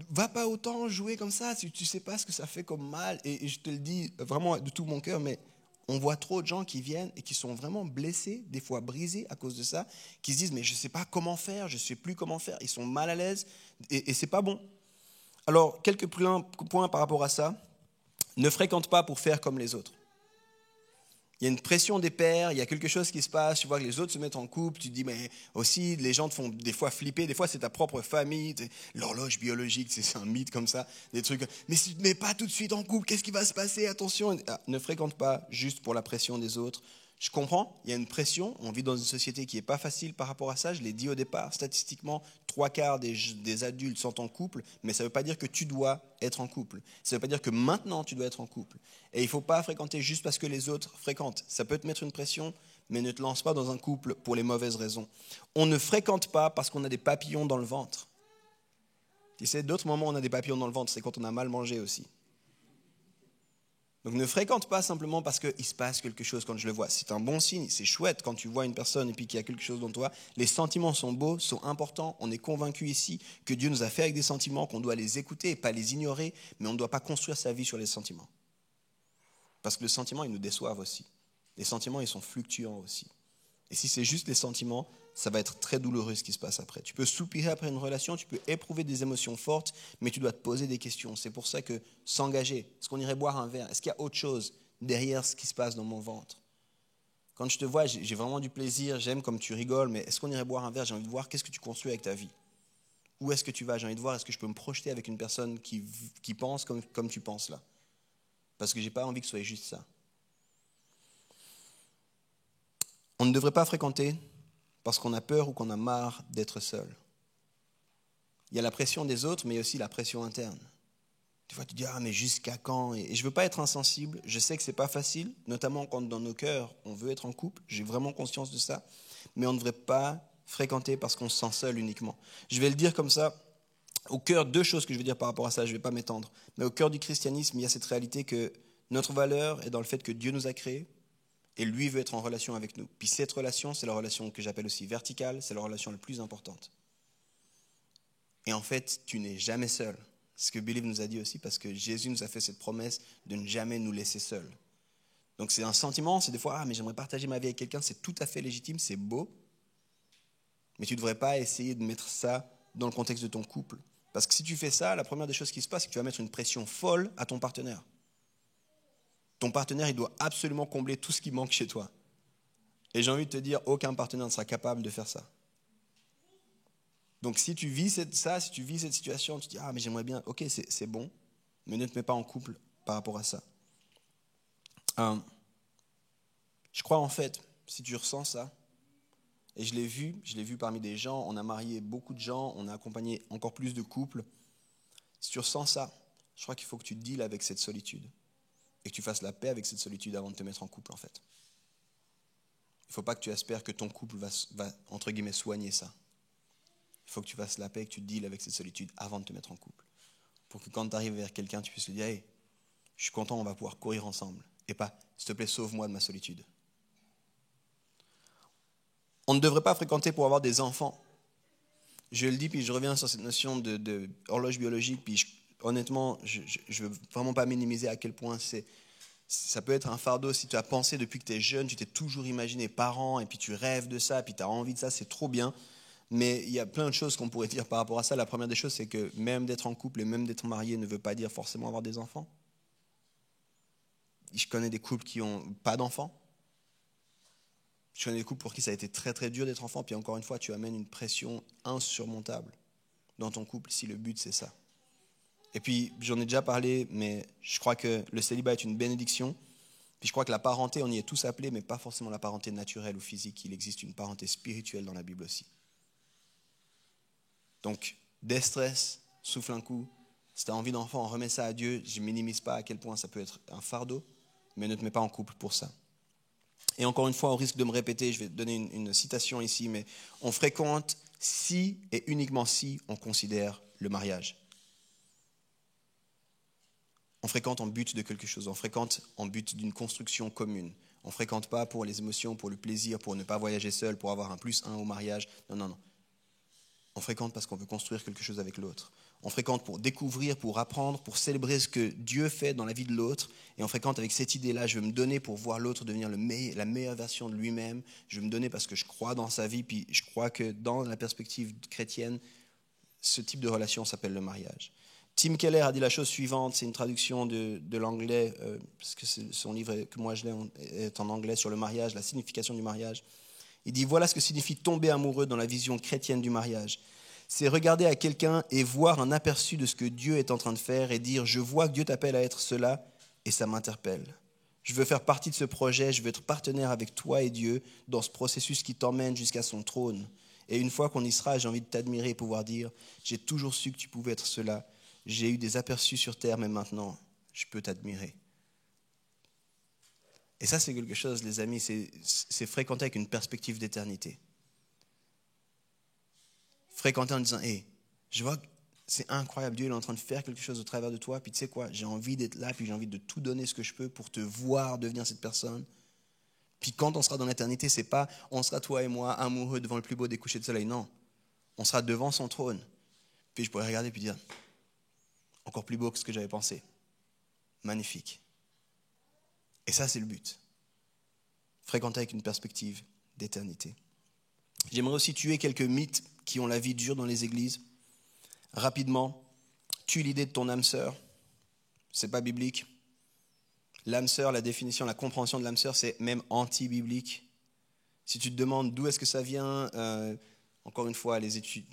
Va pas autant jouer comme ça si tu sais pas ce que ça fait comme mal. Et je te le dis vraiment de tout mon cœur, mais on voit trop de gens qui viennent et qui sont vraiment blessés, des fois brisés à cause de ça, qui se disent mais je ne sais pas comment faire, je ne sais plus comment faire, ils sont mal à l'aise et ce n'est pas bon. Alors, quelques points par rapport à ça. Ne fréquente pas pour faire comme les autres. Il y a une pression des pairs, il y a quelque chose qui se passe, tu vois que les autres se mettent en couple, tu te dis mais aussi les gens te font des fois flipper, des fois c'est ta propre famille, l'horloge biologique, c'est un mythe comme ça, des trucs, mais si tu ne te mets pas tout de suite en couple, qu'est-ce qui va se passer, attention, ne fréquente pas juste pour la pression des autres. Je comprends, il y a une pression, on vit dans une société qui n'est pas facile par rapport à ça, je l'ai dit au départ, statistiquement, 3/4 des adultes sont en couple, mais ça ne veut pas dire que tu dois être en couple. Ça ne veut pas dire que maintenant tu dois être en couple. Et il ne faut pas fréquenter juste parce que les autres fréquentent. Ça peut te mettre une pression, mais ne te lance pas dans un couple pour les mauvaises raisons. On ne fréquente pas parce qu'on a des papillons dans le ventre. Tu sais, d'autres moments où on a des papillons dans le ventre, c'est quand on a mal mangé aussi. Donc ne fréquente pas simplement parce qu'il se passe quelque chose quand je le vois. C'est un bon signe, c'est chouette quand tu vois une personne et puis qu'il y a quelque chose dans toi. Les sentiments sont beaux, sont importants. On est convaincu ici que Dieu nous a fait avec des sentiments, qu'on doit les écouter et pas les ignorer, mais on ne doit pas construire sa vie sur les sentiments. Parce que les sentiments, ils nous déçoivent aussi. Les sentiments, ils sont fluctuants aussi. Et si c'est juste les sentiments, ça va être très douloureux ce qui se passe après. Tu peux soupirer après une relation, tu peux éprouver des émotions fortes, mais tu dois te poser des questions. C'est pour ça que s'engager, est-ce qu'on irait boire un verre? Est-ce qu'il y a autre chose derrière ce qui se passe dans mon ventre? Quand je te vois, j'ai vraiment du plaisir, j'aime comme tu rigoles, mais est-ce qu'on irait boire un verre? J'ai envie de voir qu'est-ce que tu construis avec ta vie. Où est-ce que tu vas? J'ai envie de voir est-ce que je peux me projeter avec une personne qui pense comme tu penses là. Parce que je n'ai pas envie que ce soit juste ça. On ne devrait pas fréquenter parce qu'on a peur ou qu'on a marre d'être seul. Il y a la pression des autres, mais il y a aussi la pression interne. Des fois, tu dis, mais jusqu'à quand? Et je ne veux pas être insensible. Je sais que ce n'est pas facile, notamment quand dans nos cœurs, on veut être en couple. J'ai vraiment conscience de ça. Mais on ne devrait pas fréquenter parce qu'on se sent seul uniquement. Je vais le dire comme ça. Au cœur, 2 choses que je veux dire par rapport à ça, je ne vais pas m'étendre. Mais au cœur du christianisme, il y a cette réalité que notre valeur est dans le fait que Dieu nous a créés. Et lui veut être en relation avec nous. Puis cette relation, c'est la relation que j'appelle aussi verticale, c'est la relation la plus importante. Et en fait, tu n'es jamais seul. C'est ce que Believe nous a dit aussi, parce que Jésus nous a fait cette promesse de ne jamais nous laisser seuls. Donc c'est un sentiment, c'est des fois, mais j'aimerais partager ma vie avec quelqu'un, c'est tout à fait légitime, c'est beau. Mais tu ne devrais pas essayer de mettre ça dans le contexte de ton couple. Parce que si tu fais ça, la première des choses qui se passe, c'est que tu vas mettre une pression folle à ton partenaire. Ton partenaire, il doit absolument combler tout ce qui manque chez toi. Et j'ai envie de te dire, aucun partenaire ne sera capable de faire ça. Donc si tu vis si tu vis cette situation, tu te dis, ah mais j'aimerais bien, ok, c'est bon, mais ne te mets pas en couple par rapport à ça. Je crois en fait, si tu ressens ça, et je l'ai vu parmi des gens, on a marié beaucoup de gens, on a accompagné encore plus de couples. Si tu ressens ça, je crois qu'il faut que tu deals avec cette solitude et que tu fasses la paix avec cette solitude avant de te mettre en couple en fait. Il ne faut pas que tu espères que ton couple va entre guillemets soigner ça. Il faut que tu fasses la paix et que tu deals avec cette solitude avant de te mettre en couple. Pour que quand tu arrives vers quelqu'un, tu puisses lui dire, hey, je suis content, on va pouvoir courir ensemble. Et pas, s'il te plaît, sauve-moi de ma solitude. On ne devrait pas fréquenter pour avoir des enfants. Je le dis, puis je reviens sur cette notion de horloge biologique, puis honnêtement, je ne veux vraiment pas minimiser à quel point ça peut être un fardeau. Si tu as pensé depuis que tu es jeune, tu t'es toujours imaginé parent, et puis tu rêves de ça, puis tu as envie de ça, c'est trop bien. Mais il y a plein de choses qu'on pourrait dire par rapport à ça. La première des choses, c'est que même d'être en couple et même d'être marié ne veut pas dire forcément avoir des enfants. Je connais des couples qui n'ont pas d'enfants. Je connais des couples pour qui ça a été très très dur d'être enfant, puis encore une fois, tu amènes une pression insurmontable dans ton couple si le but c'est ça. Et puis, j'en ai déjà parlé, mais je crois que le célibat est une bénédiction. Puis je crois que la parenté, on y est tous appelés, mais pas forcément la parenté naturelle ou physique. Il existe une parenté spirituelle dans la Bible aussi. Donc, déstress, souffle un coup. Si tu as envie d'enfant, remets ça à Dieu. Je ne minimise pas à quel point ça peut être un fardeau, mais ne te mets pas en couple pour ça. Et encore une fois, au risque de me répéter, je vais te donner une citation ici, mais on fréquente si et uniquement si on considère le mariage. On fréquente en but de quelque chose, on fréquente en but d'une construction commune. On ne fréquente pas pour les émotions, pour le plaisir, pour ne pas voyager seul, pour avoir un +1 au mariage. Non. On fréquente parce qu'on veut construire quelque chose avec l'autre. On fréquente pour découvrir, pour apprendre, pour célébrer ce que Dieu fait dans la vie de l'autre. Et on fréquente avec cette idée-là, je veux me donner pour voir l'autre devenir la meilleure version de lui-même. Je veux me donner parce que je crois dans sa vie, puis je crois que dans la perspective chrétienne, ce type de relation s'appelle le mariage. Tim Keller a dit la chose suivante, c'est une traduction de l'anglais, parce que son livre que moi je l'ai est en anglais sur le mariage, la signification du mariage. Il dit, voilà ce que signifie tomber amoureux dans la vision chrétienne du mariage. C'est regarder à quelqu'un et voir un aperçu de ce que Dieu est en train de faire et dire, je vois que Dieu t'appelle à être cela et ça m'interpelle. Je veux faire partie de ce projet, je veux être partenaire avec toi et Dieu dans ce processus qui t'emmène jusqu'à son trône. Et une fois qu'on y sera, j'ai envie de t'admirer et pouvoir dire, j'ai toujours su que tu pouvais être cela. J'ai eu des aperçus sur terre, mais maintenant, je peux t'admirer. Et ça, c'est quelque chose, les amis, c'est fréquenter avec une perspective d'éternité. Fréquenter en disant, hey, je vois que c'est incroyable, Dieu est en train de faire quelque chose au travers de toi, puis tu sais quoi, j'ai envie d'être là, puis j'ai envie de tout donner ce que je peux pour te voir devenir cette personne. Puis quand on sera dans l'éternité, c'est pas, on sera toi et moi amoureux devant le plus beau des couchers de soleil, non. On sera devant son trône. Puis je pourrais regarder puis dire, encore plus beau que ce que j'avais pensé. Magnifique. Et ça, c'est le but. Fréquenter avec une perspective d'éternité. J'aimerais aussi tuer quelques mythes qui ont la vie dure dans les églises. Rapidement, tue l'idée de ton âme sœur. C'est pas biblique. L'âme sœur, la définition, la compréhension de l'âme sœur, c'est même anti-biblique. Si tu te demandes d'où est-ce que ça vient, encore une fois, les études.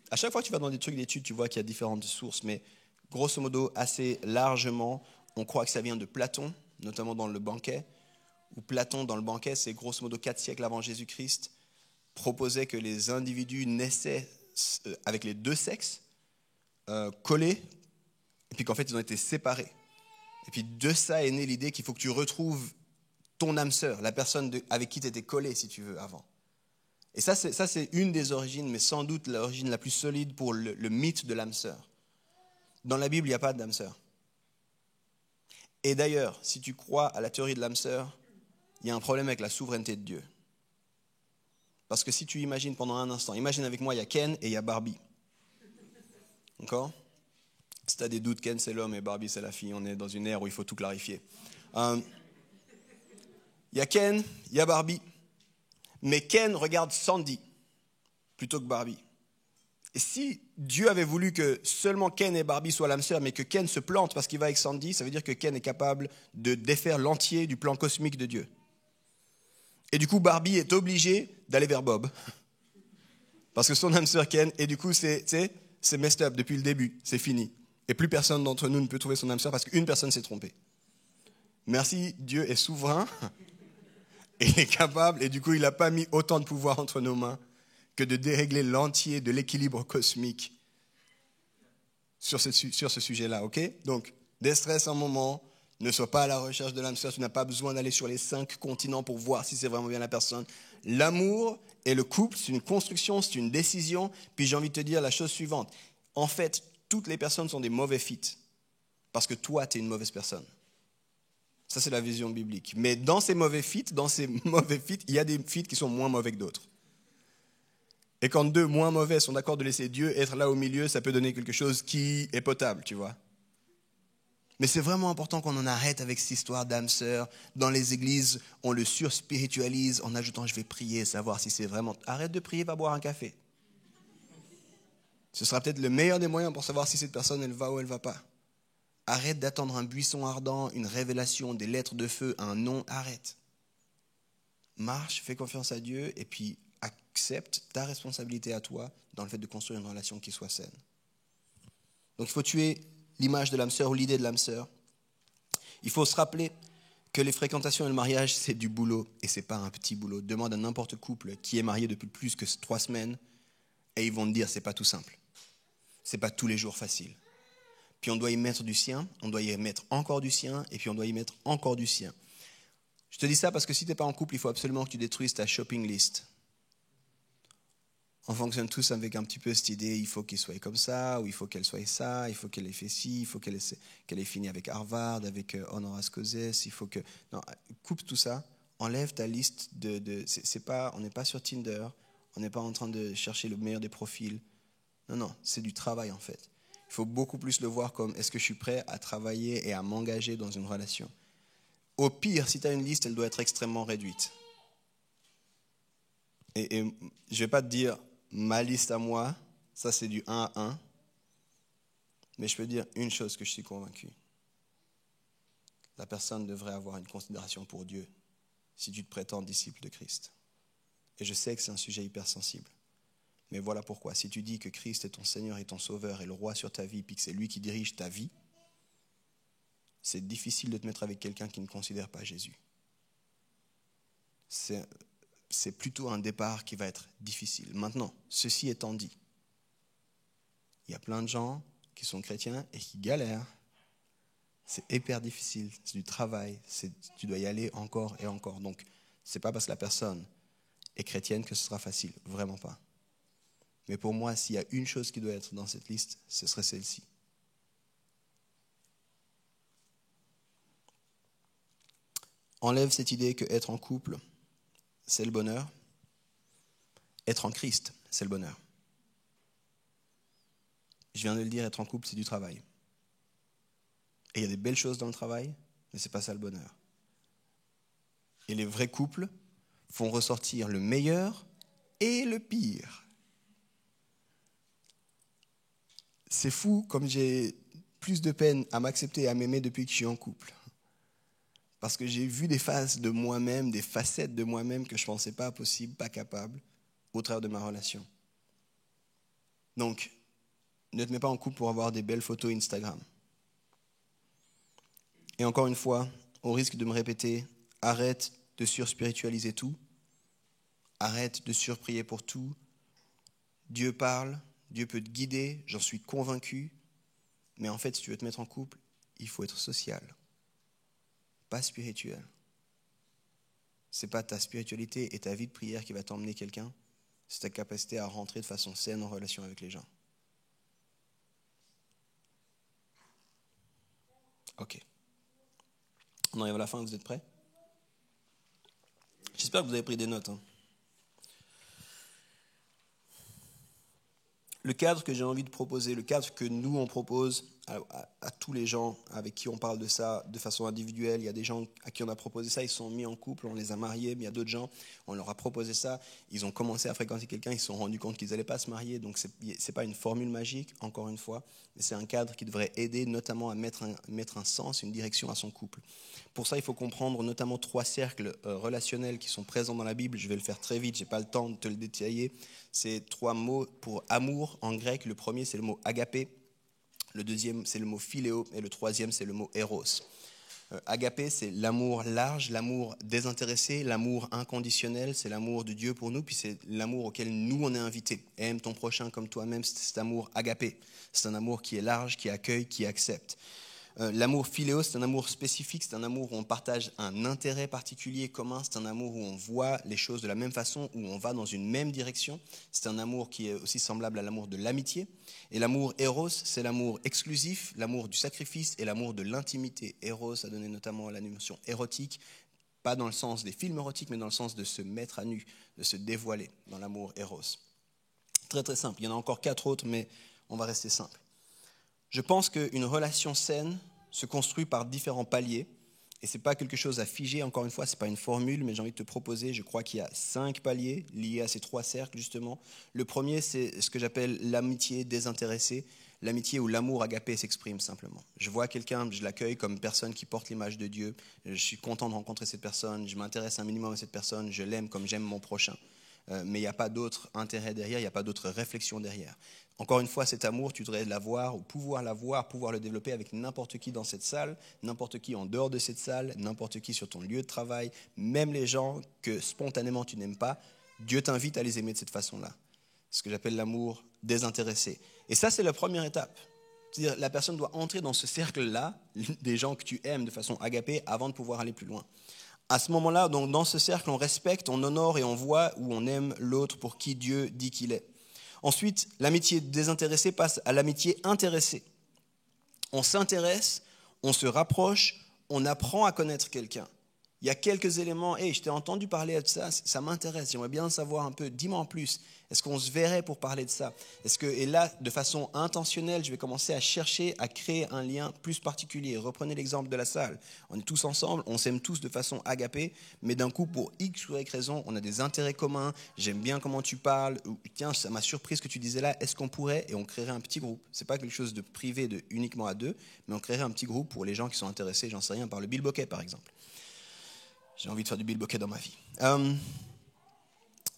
À chaque fois que tu vas dans des trucs d'études, tu vois qu'il y a différentes sources, mais grosso modo, assez largement, on croit que ça vient de Platon, notamment dans le banquet, où Platon, dans le banquet, c'est grosso modo 4 siècles avant Jésus-Christ, proposait que les individus naissaient avec les deux sexes, collés, et puis qu'en fait, ils ont été séparés. Et puis de ça est née l'idée qu'il faut que tu retrouves ton âme sœur, la personne avec qui tu étais collé, si tu veux, avant. Et ça, c'est une des origines, mais sans doute l'origine la plus solide pour le mythe de l'âme sœur. Dans la Bible, il n'y a pas d'âme sœur. Et d'ailleurs, si tu crois à la théorie de l'âme sœur, il y a un problème avec la souveraineté de Dieu. Parce que si tu imagines pendant un instant, imagine avec moi, il y a Ken et il y a Barbie. D'accord ? Si tu as des doutes, Ken c'est l'homme et Barbie c'est la fille. On est dans une ère où il faut tout clarifier. Il y a Ken, il y a Barbie. Mais Ken regarde Sandy plutôt que Barbie. Et si Dieu avait voulu que seulement Ken et Barbie soient l'âme sœur, mais que Ken se plante parce qu'il va avec Sandy, ça veut dire que Ken est capable de défaire l'entier du plan cosmique de Dieu. Et du coup, Barbie est obligée d'aller vers Bob. Parce que son âme sœur ken, et du coup, c'est messed up depuis le début, c'est fini. Et plus personne d'entre nous ne peut trouver son âme sœur parce qu'une personne s'est trompée. Merci, Dieu est souverain, et il est capable, et du coup, il n'a pas mis autant de pouvoir entre nos mains que de dérégler l'entier de l'équilibre cosmique sur ce sujet-là, ok? Donc, déstresse un moment, ne sois pas à la recherche de l'âme sœur, tu n'as pas besoin d'aller sur les 5 continents pour voir si c'est vraiment bien la personne. L'amour et le couple, c'est une construction, c'est une décision, puis j'ai envie de te dire la chose suivante. En fait, toutes les personnes sont des mauvais fits, parce que toi, tu es une mauvaise personne. Ça, c'est la vision biblique. Mais dans ces mauvais fits, il y a des fits qui sont moins mauvais que d'autres. Et quand 2 moins mauvais sont d'accord de laisser Dieu être là au milieu, ça peut donner quelque chose qui est potable, tu vois. Mais c'est vraiment important qu'on en arrête avec cette histoire d'âme sœur. Dans les églises, on le surspiritualise en ajoutant « je vais prier, savoir si c'est vraiment… » Arrête de prier, va boire un café. Ce sera peut-être le meilleur des moyens pour savoir si cette personne, elle va ou elle ne va pas. Arrête d'attendre un buisson ardent, une révélation, des lettres de feu, un nom, arrête. Marche, fais confiance à Dieu et puis accepte ta responsabilité à toi dans le fait de construire une relation qui soit saine. Donc il faut tuer l'image de l'âme sœur ou l'idée de l'âme sœur. Il faut se rappeler que les fréquentations et le mariage, c'est du boulot et ce n'est pas un petit boulot. Demande à n'importe couple qui est marié depuis plus que 3 semaines et ils vont te dire c'est pas tout simple. C'est pas tous les jours facile. Puis on doit y mettre du sien, on doit y mettre encore du sien et puis on doit y mettre encore du sien. Je te dis ça parce que si tu n'es pas en couple, il faut absolument que tu détruises ta shopping list. On fonctionne tous avec un petit peu cette idée, il faut qu'il soit comme ça, ou il faut qu'elle soit ça, il faut qu'elle ait fait ci, il faut qu'elle ait fini avec Harvard, avec honoris causa, il faut que… Non, coupe tout ça, enlève ta liste on n'est pas sur Tinder, on n'est pas en train de chercher le meilleur des profils. Non, c'est du travail en fait. Il faut beaucoup plus le voir comme est-ce que je suis prêt à travailler et à m'engager dans une relation. Au pire, si tu as une liste, elle doit être extrêmement réduite. Et je ne vais pas te dire ma liste à moi, ça c'est du 1 à 1. Mais je peux dire une chose que je suis convaincu. La personne devrait avoir une considération pour Dieu si tu te prétends disciple de Christ. Et je sais que c'est un sujet hyper sensible. Mais voilà pourquoi. Si tu dis que Christ est ton Seigneur et ton Sauveur et le roi sur ta vie, puis que c'est lui qui dirige ta vie, c'est difficile de te mettre avec quelqu'un qui ne considère pas Jésus. C'est plutôt un départ qui va être difficile. Maintenant, ceci étant dit, il y a plein de gens qui sont chrétiens et qui galèrent. C'est hyper difficile, c'est du travail, tu dois y aller encore et encore. Donc, ce n'est pas parce que la personne est chrétienne que ce sera facile, vraiment pas. Mais pour moi, s'il y a une chose qui doit être dans cette liste, ce serait celle-ci. Enlève cette idée que être en couple, c'est le bonheur. Être en Christ, c'est le bonheur. Je viens de le dire, être en couple, c'est du travail. Et il y a des belles choses dans le travail, mais ce n'est pas ça le bonheur. Et les vrais couples font ressortir le meilleur et le pire. C'est fou comme j'ai plus de peine à m'accepter et à m'aimer depuis que je suis en couple. Parce que j'ai vu des phases de moi-même, des facettes de moi-même que je ne pensais pas possible, pas capable, au travers de ma relation. Donc, ne te mets pas en couple pour avoir des belles photos Instagram. Et encore une fois, au risque de me répéter, arrête de surspiritualiser tout. Arrête de surprier pour tout. Dieu parle, Dieu peut te guider, j'en suis convaincu. Mais en fait, si tu veux te mettre en couple, il faut être social. Pas spirituel. Ce n'est pas ta spiritualité et ta vie de prière qui va t'emmener quelqu'un, c'est ta capacité à rentrer de façon saine en relation avec les gens. Ok. On arrive à la fin, vous êtes prêts? J'espère que vous avez pris des notes. Le cadre que j'ai envie de proposer, le cadre que nous on propose à tous les gens avec qui on parle de ça de façon individuelle. Il y a des gens à qui on a proposé ça, ils se sont mis en couple, on les a mariés, mais il y a d'autres gens, on leur a proposé ça, ils ont commencé à fréquenter quelqu'un, ils se sont rendus compte qu'ils n'allaient pas se marier. Donc c'est pas une formule magique, encore une fois, mais c'est un cadre qui devrait aider notamment à mettre un sens, une direction à son couple. Pour ça, il faut comprendre notamment 3 cercles relationnels qui sont présents dans la Bible. Je vais le faire très vite, je n'ai pas le temps de te le détailler. C'est 3 mots pour amour en grec. Le premier, c'est le mot agapé. Le deuxième, c'est le mot philéo. Et le troisième, c'est le mot éros. Agapé, c'est l'amour large, l'amour désintéressé, l'amour inconditionnel. C'est l'amour de Dieu pour nous, puis c'est l'amour auquel nous, on est invités. Aime ton prochain comme toi-même, c'est cet amour agapé. C'est un amour qui est large, qui accueille, qui accepte. L'amour philéo, c'est un amour spécifique, c'est un amour où on partage un intérêt particulier commun, c'est un amour où on voit les choses de la même façon, où on va dans une même direction. C'est un amour qui est aussi semblable à l'amour de l'amitié. Et l'amour éros, c'est l'amour exclusif, l'amour du sacrifice et l'amour de l'intimité. Éros a donné notamment la notion érotique, pas dans le sens des films érotiques, mais dans le sens de se mettre à nu, de se dévoiler dans l'amour éros. Très très simple, il y en a encore 4 autres, mais on va rester simple. Je pense qu'une relation saine se construit par différents paliers, et ce n'est pas quelque chose à figer, encore une fois, ce n'est pas une formule, mais j'ai envie de te proposer, je crois qu'il y a 5 paliers liés à ces 3 cercles, justement. Le premier, c'est ce que j'appelle l'amitié désintéressée, l'amitié où l'amour agapé s'exprime simplement. Je vois quelqu'un, je l'accueille comme personne qui porte l'image de Dieu, je suis content de rencontrer cette personne, je m'intéresse un minimum à cette personne, je l'aime comme j'aime mon prochain. Mais il n'y a pas d'autre intérêt derrière, il n'y a pas d'autre réflexion derrière. Encore une fois, cet amour, tu devrais l'avoir, ou pouvoir le développer avec n'importe qui dans cette salle, n'importe qui en dehors de cette salle, n'importe qui sur ton lieu de travail, même les gens que spontanément tu n'aimes pas, Dieu t'invite à les aimer de cette façon-là. C'est ce que j'appelle l'amour désintéressé. Et ça, c'est la première étape. C'est-à-dire, la personne doit entrer dans ce cercle-là, des gens que tu aimes de façon agapée, avant de pouvoir aller plus loin. À ce moment-là, donc, dans ce cercle, on respecte, on honore et on voit où on aime l'autre pour qui Dieu dit qu'il est. Ensuite, l'amitié désintéressée passe à l'amitié intéressée. On s'intéresse, on se rapproche, on apprend à connaître quelqu'un. Il y a quelques éléments, hey, je t'ai entendu parler de ça, ça m'intéresse, j'aimerais bien savoir un peu, dis-moi en plus, est-ce qu'on se verrait pour parler de ça ? Et là, de façon intentionnelle, je vais commencer à chercher à créer un lien plus particulier. Reprenez l'exemple de la salle, on est tous ensemble, on s'aime tous de façon agapée, mais d'un coup, pour X ou Y raison, on a des intérêts communs, j'aime bien comment tu parles, ou, tiens, ça m'a surpris ce que tu disais là, est-ce qu'on pourrait ? Et on créerait un petit groupe. Ce n'est pas quelque chose de privé, uniquement à 2, mais on créerait un petit groupe pour les gens qui sont intéressés, j'en sais rien, par le bilboquet par exemple. J'ai envie de faire du bilboquet dans ma vie.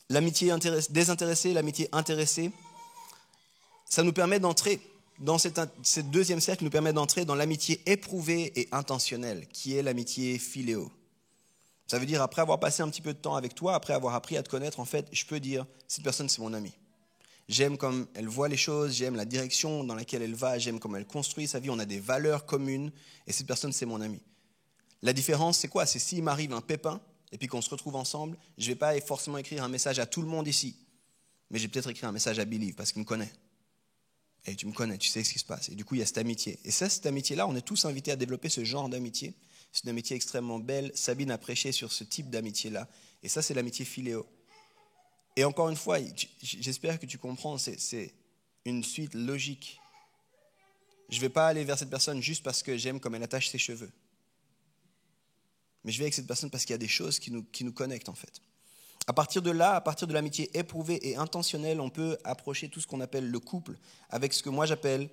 L'amitié désintéressée, l'amitié intéressée, ça nous permet d'entrer dans ce deuxième cercle, nous permet d'entrer dans l'amitié éprouvée et intentionnelle, qui est l'amitié philéo. Ça veut dire, après avoir passé un petit peu de temps avec toi, après avoir appris à te connaître, en fait, je peux dire, cette personne, c'est mon amie. J'aime comme elle voit les choses, j'aime la direction dans laquelle elle va, j'aime comment elle construit sa vie, on a des valeurs communes, et cette personne, c'est mon amie. La différence, c'est quoi ? C'est s'il m'arrive un pépin, et puis qu'on se retrouve ensemble, je ne vais pas forcément écrire un message à tout le monde ici, mais j'ai peut-être écrit un message à Believe, parce qu'il me connaît. Et tu me connais, tu sais ce qui se passe. Et du coup, il y a cette amitié. Et ça, cette amitié-là, on est tous invités à développer ce genre d'amitié. C'est une amitié extrêmement belle. Sabine a prêché sur ce type d'amitié-là. Et ça, c'est l'amitié philéo. Et encore une fois, j'espère que tu comprends, c'est une suite logique. Je ne vais pas aller vers cette personne juste parce que j'aime comme elle attache ses cheveux. Mais je vais avec cette personne parce qu'il y a des choses qui nous connectent en fait. À partir de là, à partir de l'amitié éprouvée et intentionnelle, on peut approcher tout ce qu'on appelle le couple avec ce que moi j'appelle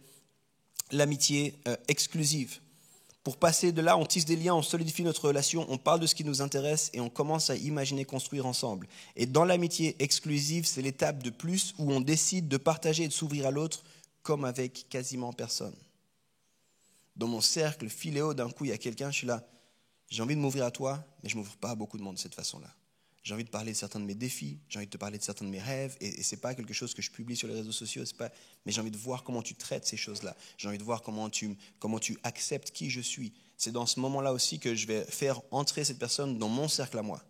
l'amitié exclusive. Pour passer de là, on tisse des liens, on solidifie notre relation, on parle de ce qui nous intéresse et on commence à imaginer construire ensemble. Et dans l'amitié exclusive, c'est l'étape de plus où on décide de partager et de s'ouvrir à l'autre comme avec quasiment personne. Dans mon cercle philéo, d'un coup, il y a quelqu'un, je suis là, j'ai envie de m'ouvrir à toi, mais je ne m'ouvre pas à beaucoup de monde de cette façon-là. J'ai envie de parler de certains de mes défis, j'ai envie de te parler de certains de mes rêves, et ce n'est pas quelque chose que je publie sur les réseaux sociaux, mais j'ai envie de voir comment tu traites ces choses-là. J'ai envie de voir comment tu acceptes qui je suis. C'est dans ce moment-là aussi que je vais faire entrer cette personne dans mon cercle à moi,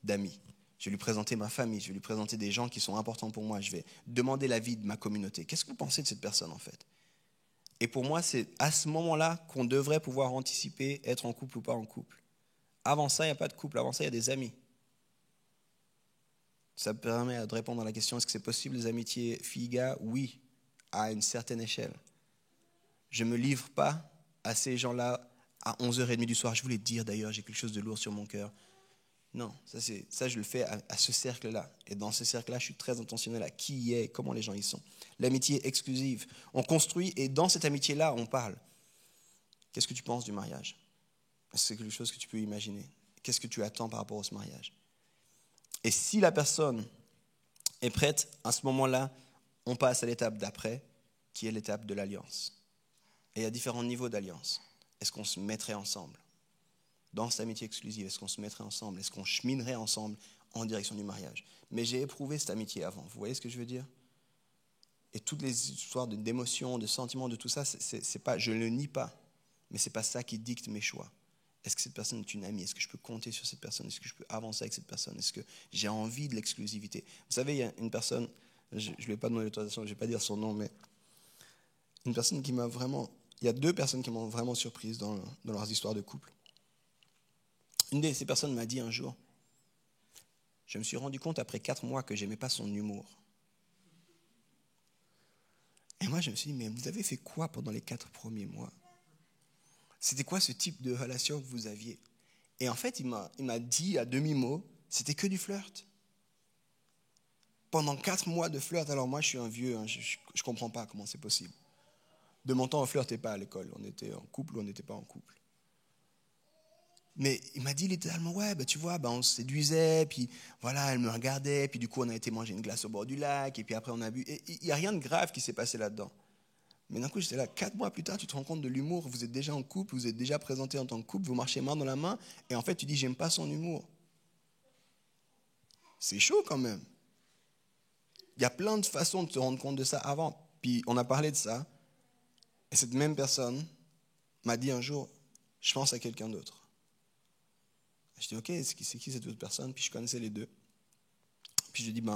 d'amis. Je vais lui présenter ma famille, je vais lui présenter des gens qui sont importants pour moi, je vais demander l'avis de ma communauté. Qu'est-ce que vous pensez de cette personne en fait ? Et pour moi, c'est à ce moment-là qu'on devrait pouvoir anticiper être en couple ou pas en couple. Avant ça, il n'y a pas de couple, avant ça, il y a des amis. Ça me permet de répondre à la question, est-ce que c'est possible les amitiés filles-gars ? Oui, à une certaine échelle. Je ne me livre pas à ces gens-là à 11h30 du soir. Je voulais te dire d'ailleurs, j'ai quelque chose de lourd sur mon cœur. Non, ça je le fais à ce cercle-là. Et dans ce cercle-là, je suis très intentionnel à qui y est, comment les gens y sont. L'amitié exclusive. On construit et dans cette amitié-là, on parle. Qu'est-ce que tu penses du mariage? C'est quelque chose que tu peux imaginer. Qu'est-ce que tu attends par rapport à ce mariage? Et si la personne est prête, à ce moment-là, on passe à l'étape d'après, qui est l'étape de l'alliance. Et il y a différents niveaux d'alliance. Est-ce qu'on se mettrait ensemble? Dans cette amitié exclusive, est-ce qu'on se mettrait ensemble? Est-ce qu'on cheminerait ensemble en direction du mariage? Mais j'ai éprouvé cette amitié avant. Vous voyez ce que je veux dire? Et toutes les histoires d'émotions, de sentiments, de tout ça, c'est pas, je ne le nie pas, mais ce n'est pas ça qui dicte mes choix. Est-ce que cette personne est une amie? Est-ce que je peux compter sur cette personne? Est-ce que je peux avancer avec cette personne? Est-ce que j'ai envie de l'exclusivité? Vous savez, il y a une personne, je ne vais pas demander l'autorisation, je ne vais pas dire son nom, mais une personne qui m'a vraiment... Il y a 2 personnes qui m'ont vraiment surprise dans leurs histoires de couple. Une de ces personnes m'a dit un jour, je me suis rendu compte après 4 mois que je n'aimais pas son humour. Et moi, je me suis dit, mais vous avez fait quoi pendant les 4 premiers mois? C'était quoi ce type de relation que vous aviez? Et en fait, il m'a dit à demi-mot, c'était que du flirt. Pendant 4 mois de flirt, alors moi, je suis un vieux, hein, je ne comprends pas comment c'est possible. De mon temps, on ne flirtait pas à l'école. On était en couple ou on n'était pas en couple. Mais il m'a dit littéralement, ouais, tu vois, on se séduisait, puis voilà, elle me regardait, puis du coup, on a été manger une glace au bord du lac, et puis après, on a bu. Et il n'y a rien de grave qui s'est passé là-dedans. Mais d'un coup, j'étais là, 4 mois plus tard, tu te rends compte de l'humour, vous êtes déjà en couple, vous êtes déjà présenté en tant que couple, vous marchez main dans la main, et en fait, tu dis, j'aime pas son humour. C'est chaud quand même. Il y a plein de façons de te rendre compte de ça avant. Puis on a parlé de ça, et cette même personne m'a dit un jour, je pense à quelqu'un d'autre. Je dis, ok, c'est qui cette autre personne? Puis je connaissais les 2. Puis je lui dis,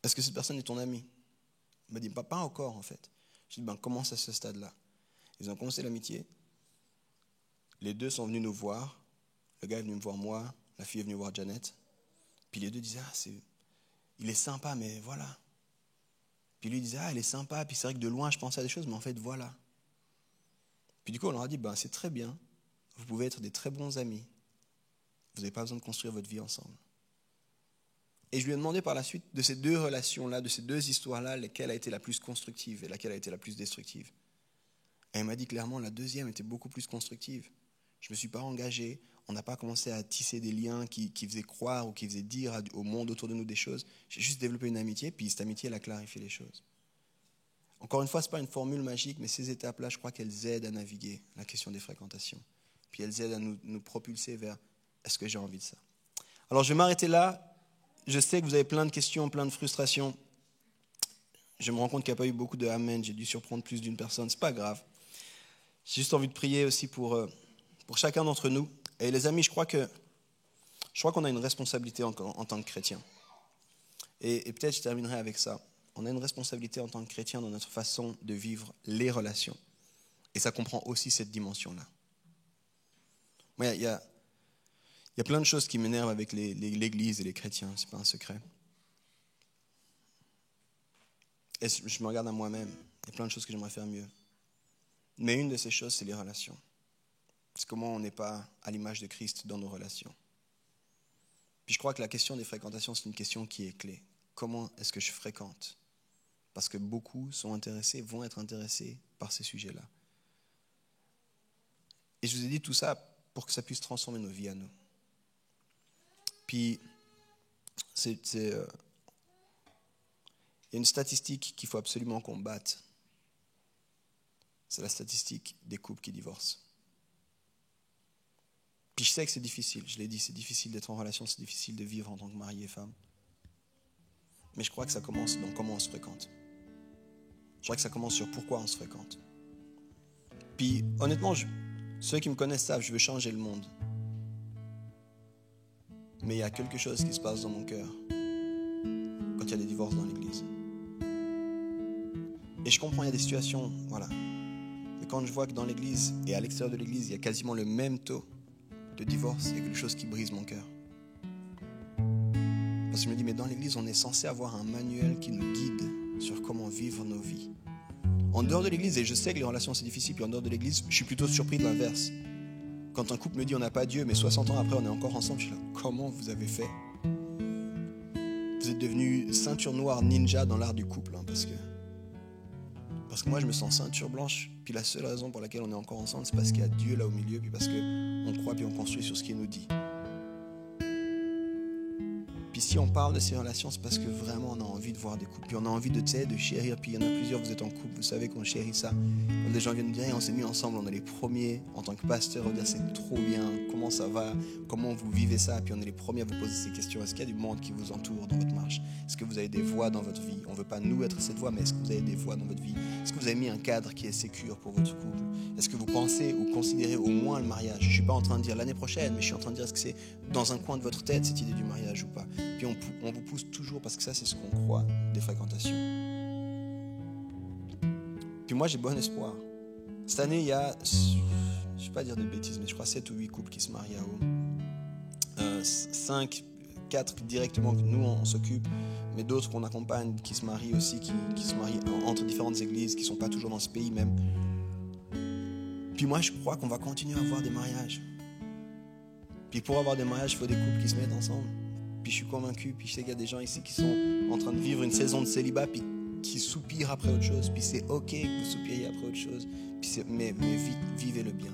est-ce que cette personne est ton ami? Il m'a dit, pas encore en fait. Je lui dis, commence à ce stade-là. Ils ont commencé l'amitié. Les 2 sont venus nous voir. Le gars est venu me voir moi, la fille est venue voir Janet. Puis les 2 disaient, il est sympa, mais voilà. Puis lui disait, il est sympa, puis c'est vrai que de loin je pensais à des choses, mais en fait voilà. Puis du coup on leur a dit, c'est très bien, vous pouvez être des très bons amis. Vous n'avez pas besoin de construire votre vie ensemble. Et je lui ai demandé par la suite de ces 2 relations-là, de ces 2 histoires-là, laquelle a été la plus constructive et laquelle a été la plus destructive. Et elle m'a dit clairement, la deuxième était beaucoup plus constructive. Je ne me suis pas engagé, on n'a pas commencé à tisser des liens qui faisaient croire ou qui faisaient dire au monde autour de nous des choses. J'ai juste développé une amitié, puis cette amitié, elle a clarifié les choses. Encore une fois, ce n'est pas une formule magique, mais ces étapes-là, je crois qu'elles aident à naviguer la question des fréquentations. Puis elles aident à nous propulser vers est-ce que j'ai envie de ça? Alors je vais m'arrêter là. Je sais que vous avez plein de questions, plein de frustrations. Je me rends compte qu'il n'y a pas eu beaucoup de amen. J'ai dû surprendre plus d'une personne. Ce n'est pas grave. J'ai juste envie de prier aussi pour chacun d'entre nous. Et les amis, je crois qu'on a une responsabilité en tant que chrétien. Et peut-être je terminerai avec ça. On a une responsabilité en tant que chrétien dans notre façon de vivre les relations. Et ça comprend aussi cette dimension-là. Moi, il y a plein de choses qui m'énervent avec l'Église et les chrétiens, ce n'est pas un secret. Et je me regarde à moi-même, il y a plein de choses que j'aimerais faire mieux. Mais une de ces choses, c'est les relations. C'est comment on n'est pas à l'image de Christ dans nos relations. Puis je crois que la question des fréquentations, c'est une question qui est clé. Comment est-ce que je fréquente? Parce que beaucoup vont être intéressés par ces sujets-là. Et je vous ai dit tout ça pour que ça puisse transformer nos vies à nous. Puis, il y a une statistique qu'il faut absolument qu'on batte. C'est la statistique des couples qui divorcent. Puis je sais que c'est difficile, je l'ai dit, c'est difficile d'être en relation, c'est difficile de vivre en tant que mari et femme. Mais je crois que ça commence dans comment on se fréquente. Je crois que ça commence sur pourquoi on se fréquente. Puis honnêtement, ceux qui me connaissent savent, je veux changer le monde. Mais il y a quelque chose qui se passe dans mon cœur quand il y a des divorces dans l'église. Et je comprends, il y a des situations, voilà. Mais quand je vois que dans l'église et à l'extérieur de l'église, il y a quasiment le même taux de divorce, il y a quelque chose qui brise mon cœur. Parce que je me dis, mais dans l'église, on est censé avoir un manuel qui nous guide sur comment vivre nos vies. En dehors de l'église, et je sais que les relations c'est difficile, puis en dehors de l'église, je suis plutôt surpris de l'inverse. Quand un couple me dit on n'a pas Dieu, mais 60 ans après on est encore ensemble, je suis là, comment vous avez fait? Vous êtes devenu ceinture noire ninja dans l'art du couple, hein, parce que moi je me sens ceinture blanche, puis la seule raison pour laquelle on est encore ensemble, c'est parce qu'il y a Dieu là au milieu, puis parce qu'on croit, puis on construit sur ce qu'il nous dit. Puis si on parle de ces relations, c'est parce que vraiment on a envie de voir des couples, puis on a envie de chérir, puis il y en a plusieurs, vous êtes en couple, vous savez qu'on chérit ça. Quand des gens viennent me dire, hey, on s'est mis ensemble, on est les premiers en tant que pasteur, on dire c'est trop bien, comment ça va, comment vous vivez ça, puis on est les premiers à vous poser ces questions. Est-ce qu'il y a du monde qui vous entoure dans votre marche? Est-ce que vous avez des voix dans votre vie? On ne veut pas nous être cette voix, mais est-ce que vous avez des voix dans votre vie? Est-ce que vous avez mis un cadre qui est sécure pour votre couple? Est-ce que vous pensez ou considérez au moins le mariage? Je ne suis pas en train de dire l'année prochaine, mais je suis en train de dire est-ce que c'est dans un coin de votre tête cette idée du mariage ou pas? Puis on vous pousse toujours parce que ça c'est ce qu'on croit des fréquentations. Puis moi j'ai bon espoir. Cette année il y a, je ne vais pas dire de bêtises, mais je crois 7 ou 8 couples qui se marient à Home. 4 directement que nous on s'occupe, mais d'autres qu'on accompagne qui se marient aussi, qui se marient entre différentes églises, qui ne sont pas toujours dans ce pays même. Puis moi je crois qu'on va continuer à avoir des mariages. Puis pour avoir des mariages, il faut des couples qui se mettent ensemble. Puis je suis convaincu, puis je sais qu'il y a des gens ici qui sont en train de vivre une saison de célibat, puis qui soupirent après autre chose. Puis c'est ok que vous soupiriez après autre chose. Puis mais vivez-le bien.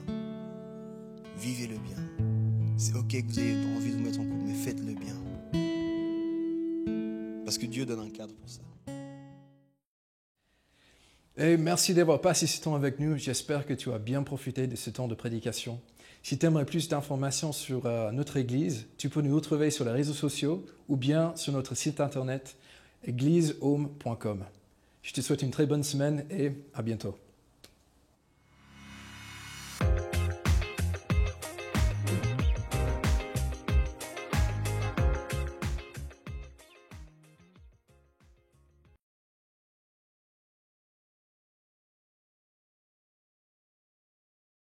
Vivez-le bien. C'est ok que vous ayez envie de vous mettre en couple, mais faites-le bien. Parce que Dieu donne un cadre pour ça. Et merci d'avoir passé ce temps avec nous. J'espère que tu as bien profité de ce temps de prédication. Si tu aimerais plus d'informations sur notre Église, tu peux nous retrouver sur les réseaux sociaux ou bien sur notre site internet églisehome.com. Je te souhaite une très bonne semaine et à bientôt.